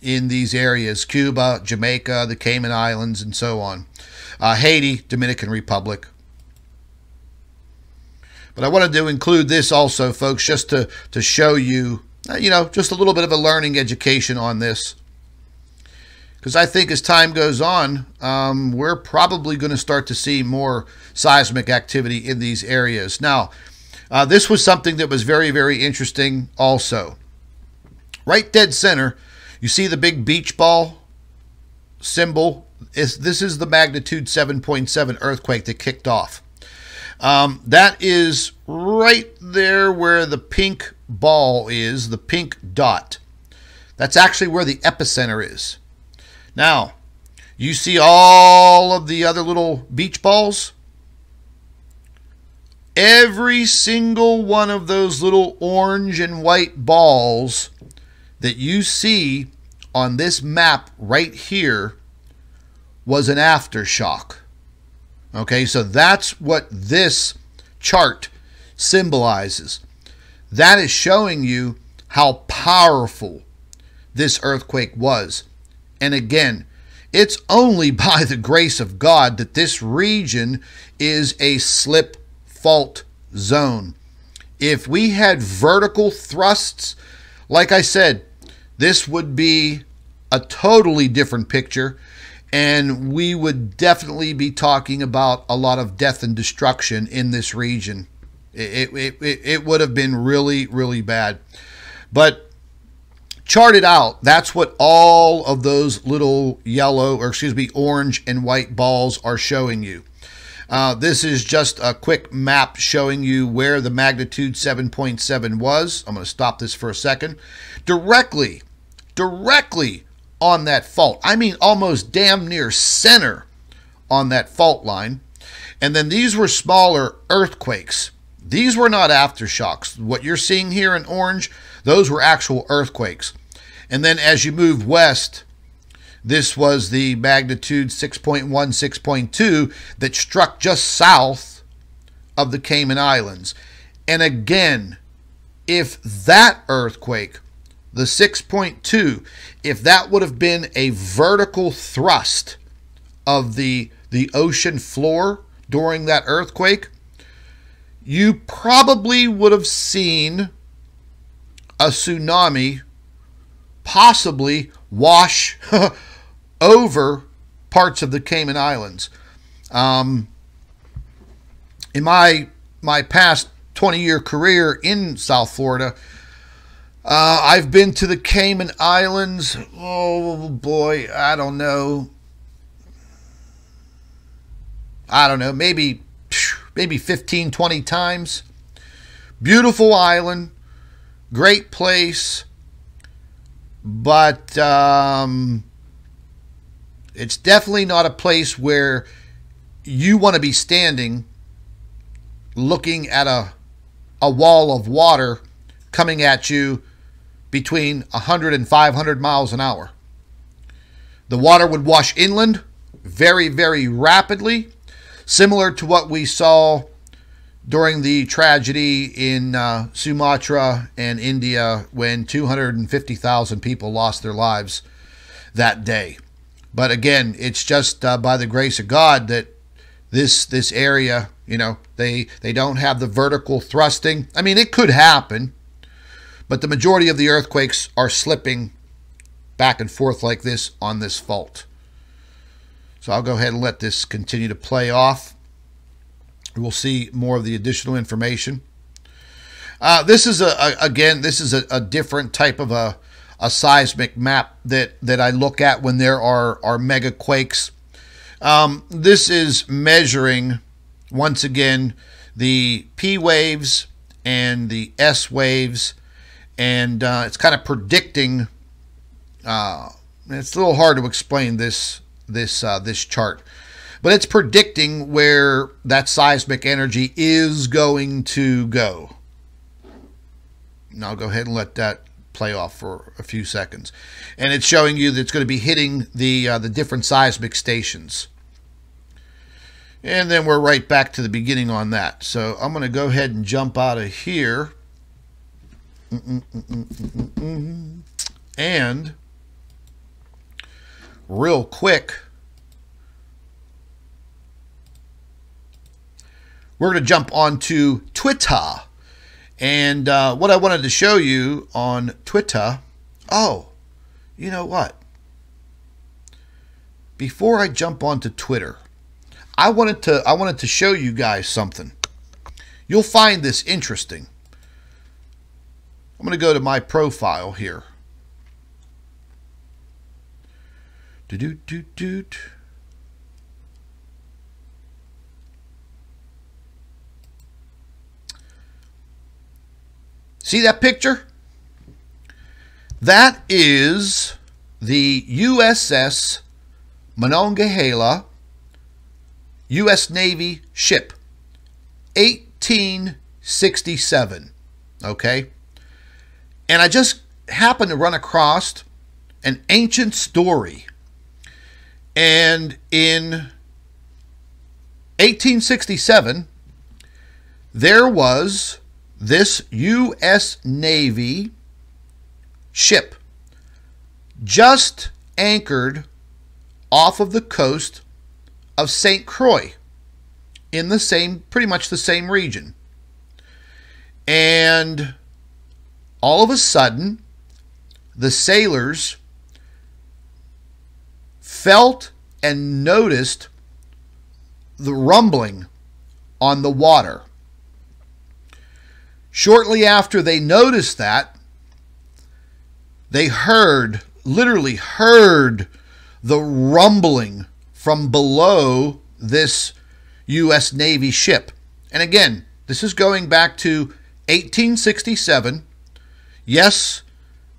in these areas. Cuba, Jamaica, the Cayman Islands, and so on. Haiti, Dominican Republic. But I wanted to include this also, folks, just to show you, just a little bit of a learning education on this. Because I think as time goes on, we're probably going to start to see more seismic activity in these areas. Now, this was something that was very, very interesting also. Right dead center, you see the big beach ball symbol? This is the magnitude 7.7 earthquake that kicked off. That is right there where the pink ball is, the pink dot. That's actually where the epicenter is. Now, you see all of the other little beach balls? Every single one of those little orange and white balls that you see on this map right here was an aftershock. Okay, so that's what this chart symbolizes. That is showing you how powerful this earthquake was. And again, it's only by the grace of God that this region is a slip fault zone. If we had vertical thrusts, like I said, this would be a totally different picture, and we would definitely be talking about a lot of death and destruction in this region. It would have been really, really bad. But charted out, that's what all of those little yellow, or excuse me, orange and white balls are showing you. This is just a quick map showing you where the magnitude 7.7 was. I'm going to stop this for a second. Directly on that fault. I mean, almost damn near center on that fault line. And then these were smaller earthquakes. These were not aftershocks. What you're seeing here in orange, those were actual earthquakes. And then as you move west, this was the magnitude 6.1, 6.2 that struck just south of the Cayman Islands. And again, if that earthquake the 6.2, if that would have been a vertical thrust of the ocean floor during that earthquake, you probably would have seen a tsunami possibly wash over parts of the Cayman Islands. In my past 20-year career in South Florida, I've been to the Cayman Islands, oh boy, I don't know, maybe 15, 20 times. Beautiful island, great place, but it's definitely not a place where you want to be standing looking at a wall of water coming at you between 100 and 500 miles an hour. The water would wash inland very, very rapidly, similar to what we saw during the tragedy in Sumatra and India when 250,000 people lost their lives that day. But again, it's just by the grace of God that this area, they don't have the vertical thrusting. I mean, it could happen, but the majority of the earthquakes are slipping back and forth like this on this fault. So I'll go ahead and let this continue to play off. We'll see more of the additional information. This is a different type of a seismic map that I look at when there are mega quakes. This is measuring, once again, the P waves and the S waves, and it's kind of predicting. It's a little hard to explain this chart, but it's predicting where that seismic energy is going to go. And I'll go ahead and let that play off for a few seconds, and it's showing you that it's going to be hitting the different seismic stations. And then we're right back to the beginning on that. So I'm going to go ahead and jump out of here. And real quick, we're going to jump onto Twitter. And what I wanted to show you on Twitter, oh, you know what? Before I jump onto Twitter, I wanted to show you guys something. You'll find this interesting. I'm going to go to my profile here. See that picture? That is the USS Monongahela, U.S. Navy ship, 1867, okay? And I just happened to run across an ancient story. And in 1867, there was this U.S. Navy ship just anchored off of the coast of St. Croix in the same, pretty much the same region. And all of a sudden, the sailors felt and noticed the rumbling on the water. Shortly after they noticed that, they literally heard the rumbling from below this U.S. Navy ship. And again, this is going back to 1867. Yes,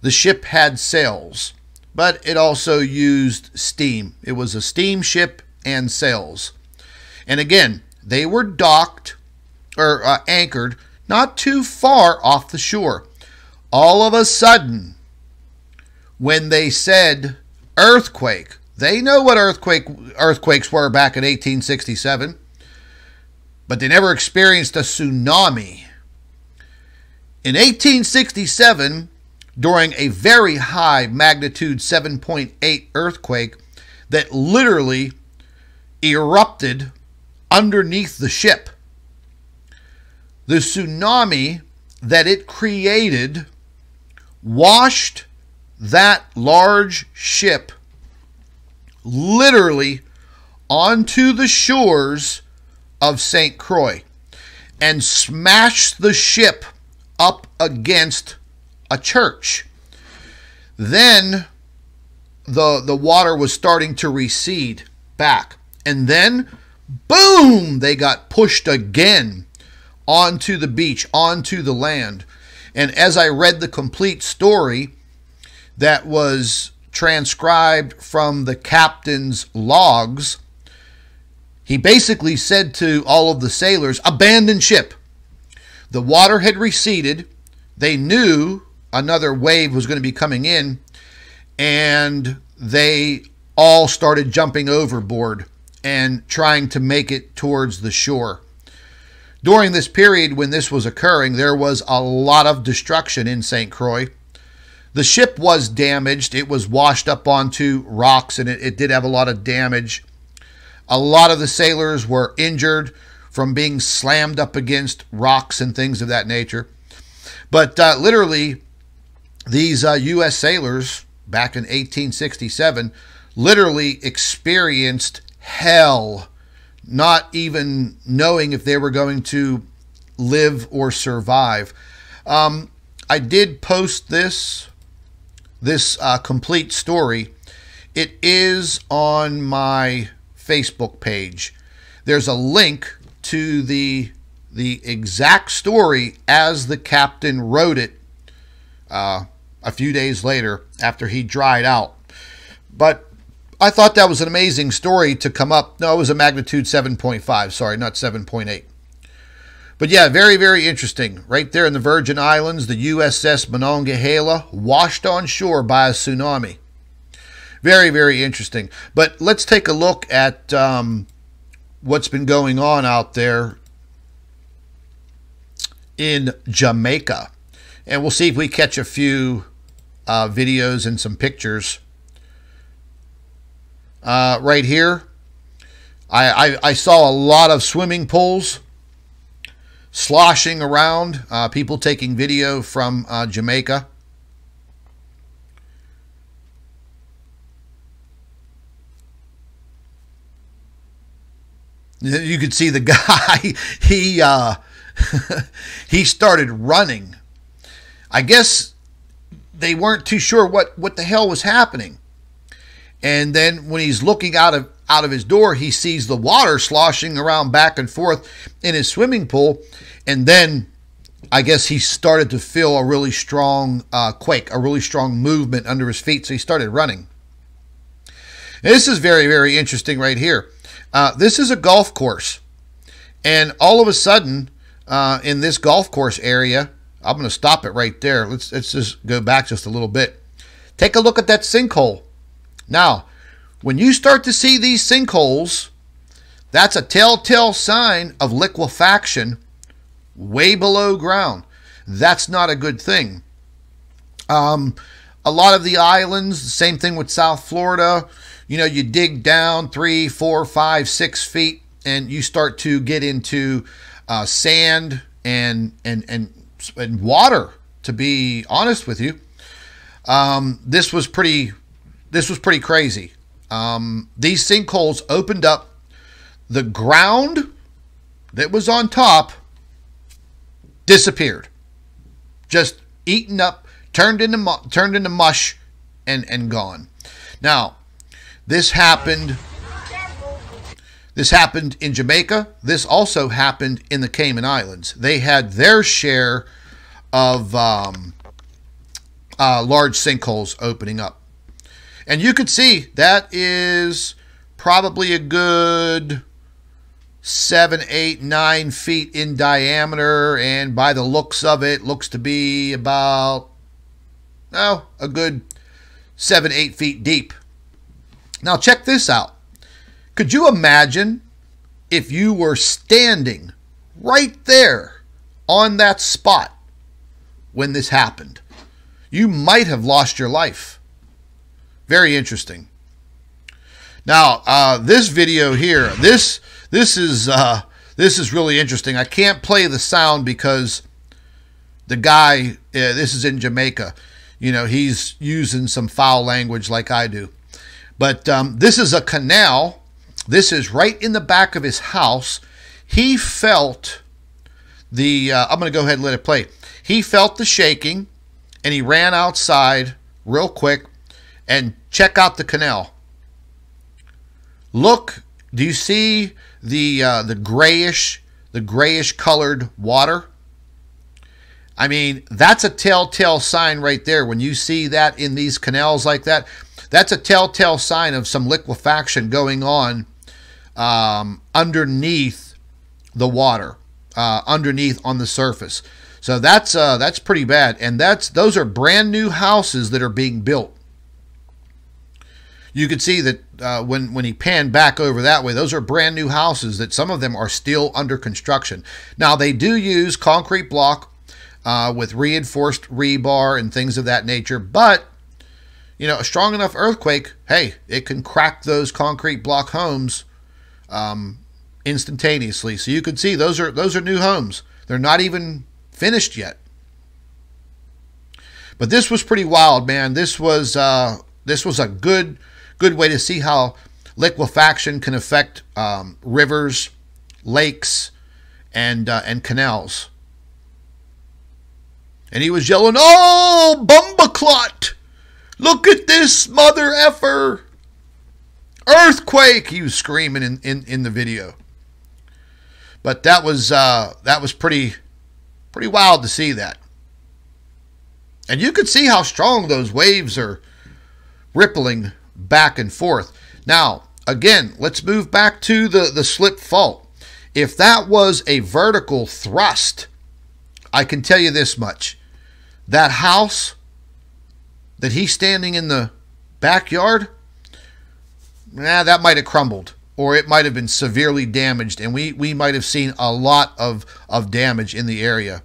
the ship had sails, but it also used steam. It was a steamship and sails. And again, they were docked or anchored not too far off the shore. All of a sudden, when they said earthquake, they know what earthquakes were back in 1867, but they never experienced a tsunami. In 1867, during a very high magnitude 7.8 earthquake that literally erupted underneath the ship. The tsunami that it created washed that large ship literally onto the shores of St. Croix and smashed the ship up against a church. Then the water was starting to recede back. And then, boom, they got pushed again onto the beach, onto the land. And as I read the complete story that was transcribed from the captain's logs, he basically said to all of the sailors, abandon ship. The water had receded. They knew another wave was going to be coming in, and they all started jumping overboard and trying to make it towards the shore. During this period when this was occurring, there was a lot of destruction in St. Croix. The ship was damaged. It was washed up onto rocks, and it did have a lot of damage. A lot of the sailors were injured from being slammed up against rocks and things of that nature. But literally, these U.S. sailors back in 1867 literally experienced hell, not even knowing if they were going to live or survive. I did post this complete story. It is on my Facebook page. There's a link to the exact story as the captain wrote it a few days later after he dried out. But I thought that was an amazing story to come up. No, it was a magnitude 7.5. Sorry, not 7.8. But yeah, very, very interesting. Right there in the Virgin Islands, the USS Monongahela washed on shore by a tsunami. Very, very interesting. But let's take a look at what's been going on out there in Jamaica. And we'll see if we catch a few videos and some pictures. Right here, I saw a lot of swimming pools sloshing around, people taking video from Jamaica. You could see the guy, he started running. I guess they weren't too sure what the hell was happening. And then when he's looking out of his door, he sees the water sloshing around back and forth in his swimming pool. And then I guess he started to feel a really strong quake, a really strong movement under his feet. So he started running. And this is very, very interesting right here. This is a golf course. And all of a sudden, in this golf course area, I'm going to stop it right there. Let's just go back just a little bit. Take a look at that sinkhole. Now, when you start to see these sinkholes, that's a telltale sign of liquefaction way below ground. That's not a good thing. A lot of the islands, the same thing with South Florida, you know, you dig down 3, 4, 5, 6 feet, and you start to get into sand and water, to be honest with you. This was pretty crazy. These sinkholes opened up. The ground that was on top disappeared, just eaten up, turned into mush, and gone. Now, this happened in Jamaica. This also happened in the Cayman Islands. They had their share of large sinkholes opening up. And you can see that is probably a good 7, 8, 9 feet in diameter. And by the looks of it, looks to be about, a good 7, 8 feet deep. Now check this out. Could you imagine if you were standing right there on that spot when this happened? you might have lost your life. Very interesting. Now, this video here, this is really interesting. I can't play the sound because the guy, this is in Jamaica. You know, he's using some foul language like I do. But this is a canal. This is right in the back of his house. He felt the, I'm going to go ahead and let it play. He felt the shaking, and he ran outside real quick and check out the canal. Look, do you see the grayish colored water? I mean, that's a telltale sign right there. When you see that in these canals like that, that's a telltale sign of some liquefaction going on underneath the water, underneath on the surface. So that's pretty bad, and those are brand new houses that are being built. You could see that when he panned back over that way, those are brand new houses that some of them are still under construction. Now, they do use concrete block with reinforced rebar and things of that nature, but you know, a strong enough earthquake, hey, it can crack those concrete block homes instantaneously. So you can see those are new homes. They're not even finished yet. But this was pretty wild, man. This was a good way to see how liquefaction can affect rivers, lakes, and canals. And he was yelling, "Oh, bumbaclot! Look at this mother effer! Earthquake!" He was screaming in the video. But that was pretty wild to see that. And you could see how strong those waves are rippling back and forth. Now, again, let's move back to the slip fault. If that was a vertical thrust, I can tell you this much. That house that he's standing in the backyard, that might have crumbled, or it might have been severely damaged, and we might have seen a lot of damage in the area.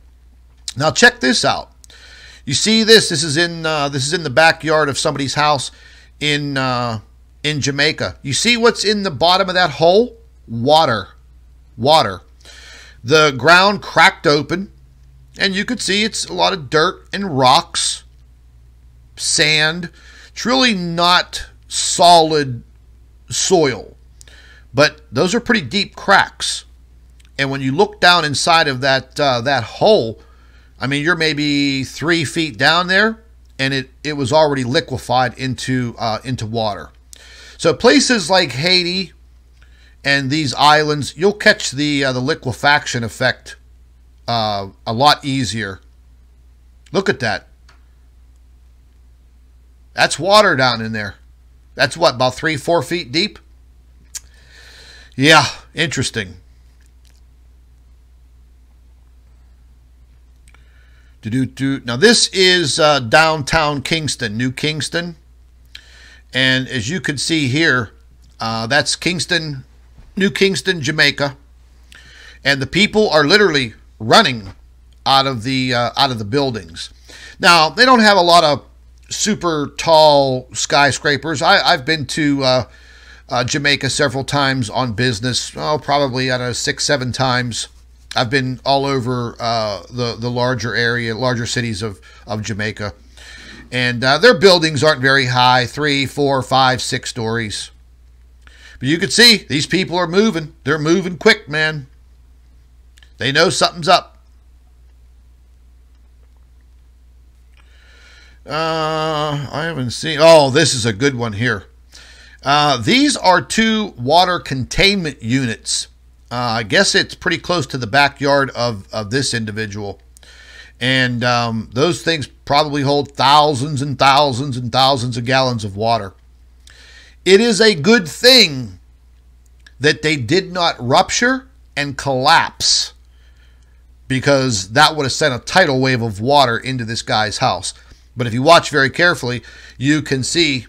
Now check this out. You see this? This is in the backyard of somebody's house in Jamaica. You see what's in the bottom of that hole? Water. The ground cracked open, and you could see it's a lot of dirt and rocks, sand. It's really not solid soil, but those are pretty deep cracks. And when you look down inside of that hole, I mean, you're maybe 3 feet down there, and it was already liquefied into water. So places like Haiti and these islands, you'll catch the liquefaction effect a lot easier. Look at that. That's water down in there. That's what, about 3-4 feet deep? Yeah, interesting. Now this is downtown Kingston, New Kingston. And as you can see here, that's Kingston, New Kingston, Jamaica. And the people are literally running out of the buildings. Now, they don't have a lot of super tall skyscrapers. I've been to Jamaica several times on business. Oh, probably, I don't know, 6-7 times. I've been all over the larger cities of Jamaica. And their buildings aren't very high, 3, 4, 5, 6 stories. But you can see these people are moving. They're moving quick, man. They know something's up. I haven't seen... Oh, this is a good one here. These are 2 water containment units. I guess it's pretty close to the backyard of this individual. And those things probably hold thousands and thousands and thousands of gallons of water. It is a good thing that they did not rupture and collapse, because that would have sent a tidal wave of water into this guy's house. But if you watch very carefully, you can see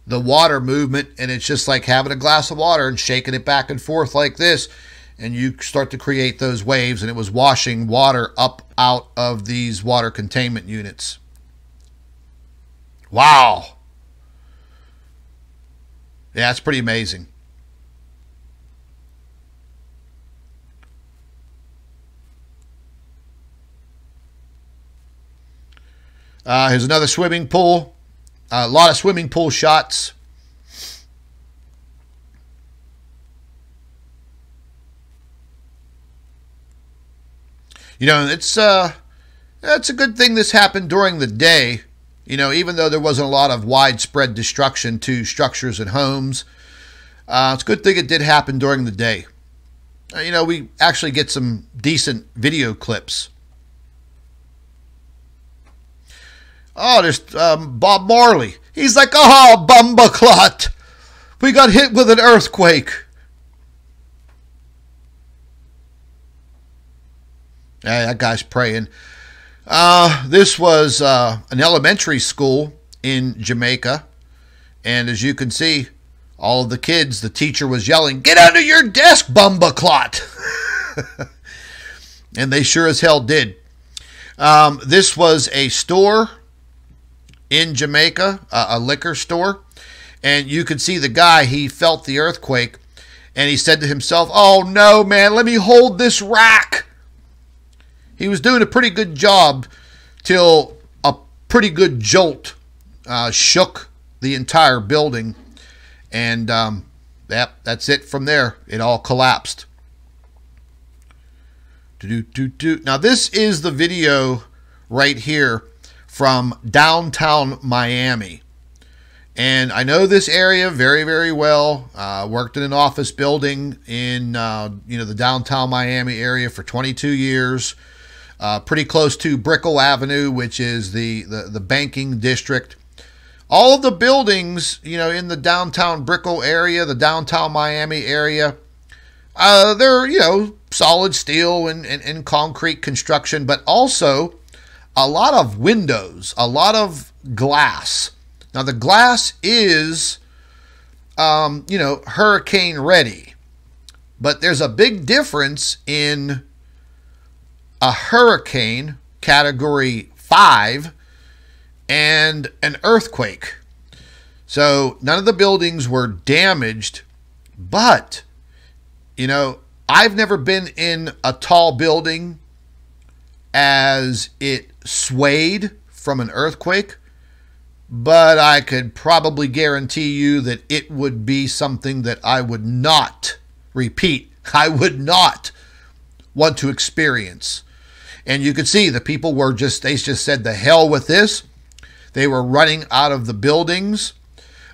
the water movement, and it's just like having a glass of water and shaking it back and forth like this, and you start to create those waves, and it was washing water up out of these water containment units. Wow. Yeah, it's pretty amazing. Here's another swimming pool. A lot of swimming pool shots. You know, it's a good thing this happened during the day. You know, even though there wasn't a lot of widespread destruction to structures and homes, it's a good thing it did happen during the day. You know, we actually get some decent video clips. Oh, there's Bob Marley. He's like, oh, bumbaclot. We got hit with an earthquake. Yeah, that guy's praying. This was an elementary school in Jamaica. And as you can see, all of the kids, the teacher was yelling, get under your desk, bumbaclot. And they sure as hell did. This was a store in Jamaica, a liquor store, and you could see the guy, he felt the earthquake, and he said to himself, oh no, man, let me hold this rack. He was doing a pretty good job till a pretty good jolt shook the entire building, and that's it from there. It all collapsed. Now this is the video right here from downtown Miami. And I know this area very, very well. Worked in an office building in the downtown Miami area for 22 years. Pretty close to Brickell Avenue, which is the banking district. All of the buildings, in the downtown Brickell area, the downtown Miami area, they're, solid steel and concrete construction, but also a lot of windows, a lot of glass. Now, the glass is, hurricane ready. But there's a big difference in a hurricane, category 5, and an earthquake. So, none of the buildings were damaged. But, I've never been in a tall building as it swayed from an earthquake, but I could probably guarantee you that it would be something that I would not repeat. I would not want to experience. And you could see the people were they just said, the hell with this. They were running out of the buildings.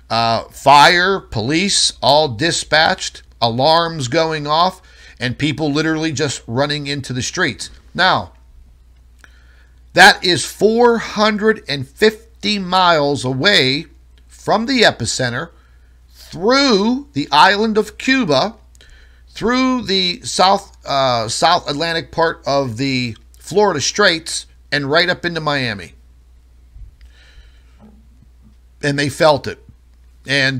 Fire, police, all dispatched, alarms going off, and people literally just running into the streets. Now, that is 450 miles away from the epicenter, through the island of Cuba, through the South Atlantic part of the Florida Straits, and right up into Miami. And they felt it. And,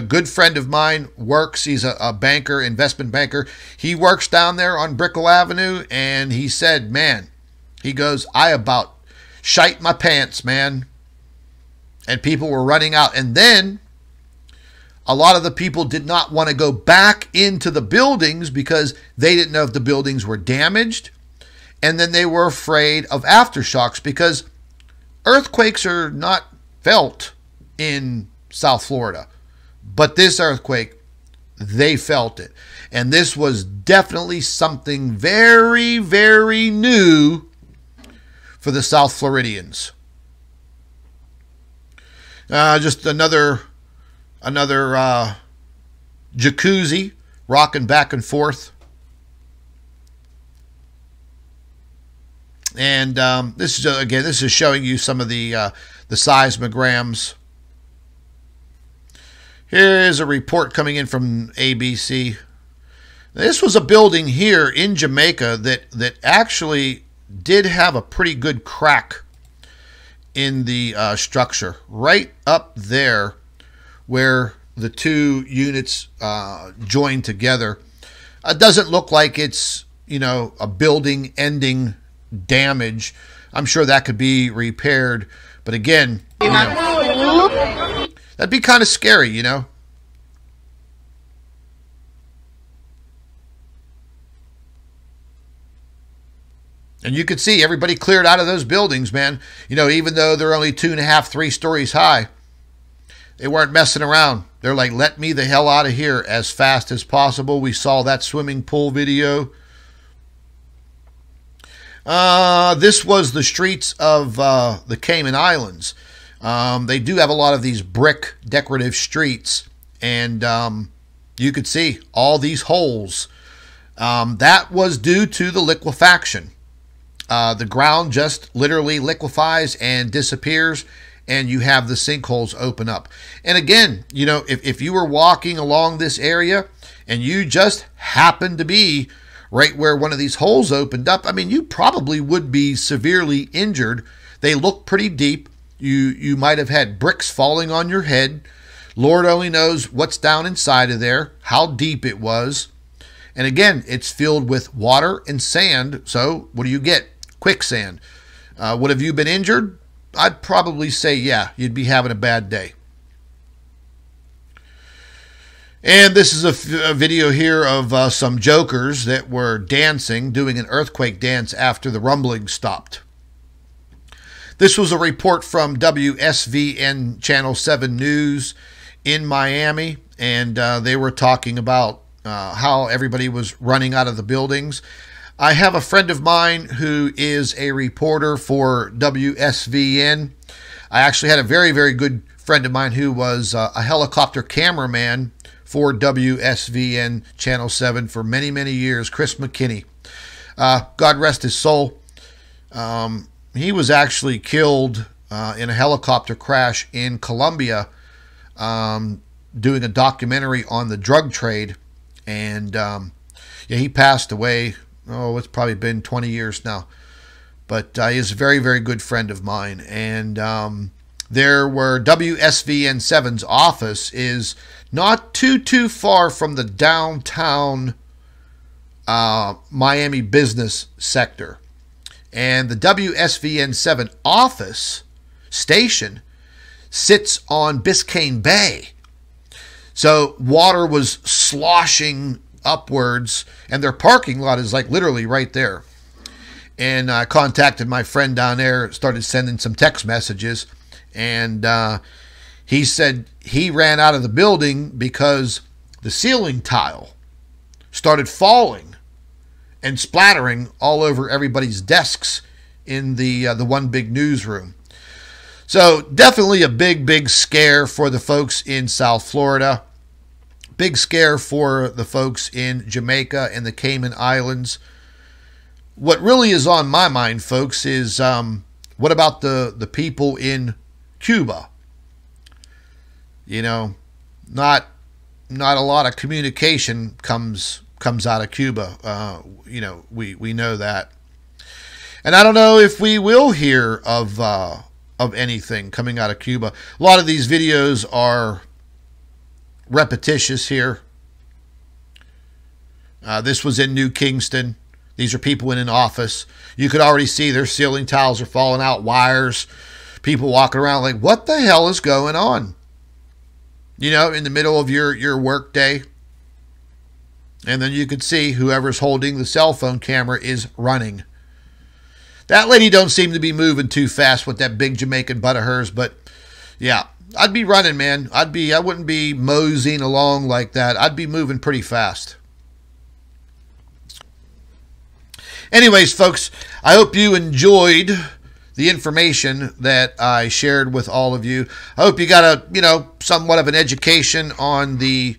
good friend of mine works, he's a banker, investment banker. He works down there on Brickell Avenue, and he said, man, he goes, I about shite my pants, man. And people were running out. And then a lot of the people did not want to go back into the buildings because they didn't know if the buildings were damaged. And then they were afraid of aftershocks because earthquakes are not felt in South Florida. But this earthquake, they felt it. And this was definitely something very, very new for the South Floridians. Just another jacuzzi rocking back and forth. And this is showing you some of the seismograms. Here is a report coming in from ABC. This was a building here in Jamaica that actually did have a pretty good crack in the structure. Right up there where the two units join together. It doesn't look like it's, a building ending damage. I'm sure that could be repaired. But again, That'd be kind of scary, you know. And you could see everybody cleared out of those buildings, man. You know, even though they're only 2.5, 3 stories high, they weren't messing around. They're like, let me the hell out of here as fast as possible. We saw that swimming pool video. This was the streets of the Cayman Islands. They do have a lot of these brick decorative streets. And you could see all these holes. That was due to the liquefaction. The ground just literally liquefies and disappears, and you have the sinkholes open up. And again, you know, if you were walking along this area and you just happened to be right where one of these holes opened up, I mean, you probably would be severely injured. They look pretty deep. You might have had bricks falling on your head. Lord only knows what's down inside of there, how deep it was. And again, it's filled with water and sand. So what do you get? Quicksand. Would have you been injured? I'd probably say, yeah, you'd be having a bad day. And this is a video here of some jokers that were dancing, doing an earthquake dance after the rumbling stopped. This was a report from WSVN Channel 7 News in Miami, and they were talking about how everybody was running out of the buildings. I have a friend of mine who is a reporter for WSVN. I actually had a very, very good friend of mine who was a helicopter cameraman for WSVN Channel 7 for many, many years, Chris McKinney. God rest his soul. He was actually killed in a helicopter crash in Colombia doing a documentary on the drug trade. And yeah, he passed away. Oh, it's probably been 20 years now. But he's a very, very good friend of mine. And there were WSVN 7's office is not too far from the downtown Miami business sector. And the WSVN 7 office station sits on Biscayne Bay. So water was sloshing upwards, and their parking lot is like literally right there. And I contacted my friend down there, started sending some text messages, and he said he ran out of the building because the ceiling tile started falling and splattering all over everybody's desks in the one big newsroom. So definitely a big scare for the folks in South Florida. Big scare for the folks in Jamaica and the Cayman Islands. What really is on my mind, folks, is what about the people in Cuba? You know, not a lot of communication comes out of Cuba. You know, we know that. And I don't know if we will hear of anything coming out of Cuba. A lot of these videos are repetitious here. This was in New Kingston. These are people in an office. You could already see their ceiling tiles are falling out, wires, people walking around like, what the hell is going on? You know, in the middle of your work day. And then you could see whoever's holding the cell phone camera is running. That lady don't seem to be moving too fast with that big Jamaican butt of hers, but yeah, I'd be running, man. I wouldn't be moseying along like that. I'd be moving pretty fast. Anyways, folks, I hope you enjoyed the information that I shared with all of you. I hope you got a, somewhat of an education on the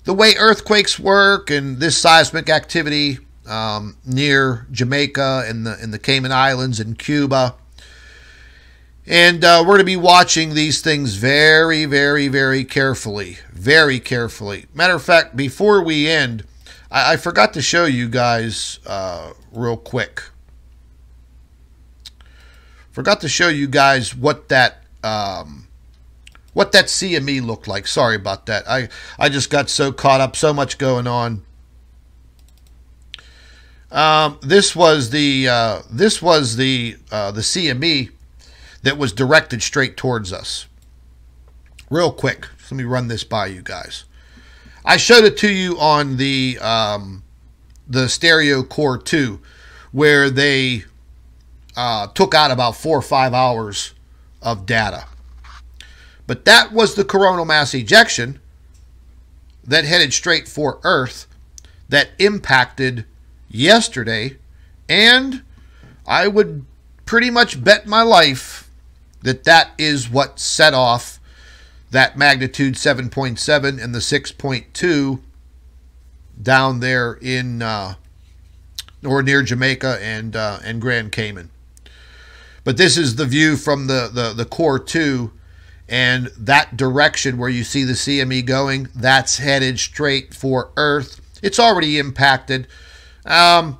way earthquakes work and this seismic activity near Jamaica and the Cayman Islands and Cuba. And we're going to be watching these things very, very, very carefully. Very carefully. Matter of fact, before we end, I forgot to show you guys real quick. Forgot to show you guys what that CME looked like. Sorry about that. I just got so caught up, so much going on. This was the CME that was directed straight towards us. real quick. Let me run this by you guys. I showed it to you on the stereo core 2, where they took out about 4 or 5 hours of data. But that was the coronal mass ejection that headed straight for Earth that impacted yesterday, and I would pretty much bet my life that that is what set off that magnitude 7.7 and the 6.2 down there in or near Jamaica and Grand Cayman. But this is the view from the core 2, and that direction where you see the CME going, that's headed straight for Earth. It's already impacted. I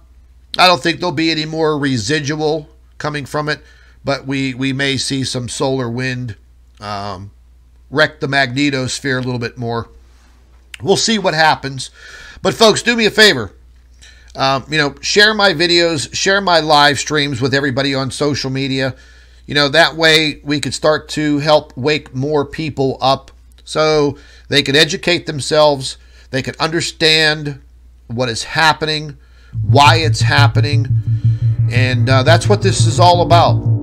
don't think there'll be any more residual coming from it, but we may see some solar wind wreck the magnetosphere a little bit more. We'll see what happens. But folks, do me a favor. Share my videos, share my live streams with everybody on social media. That way we could start to help wake more people up so they can educate themselves. They can understand what is happening, why it's happening. And that's what this is all about.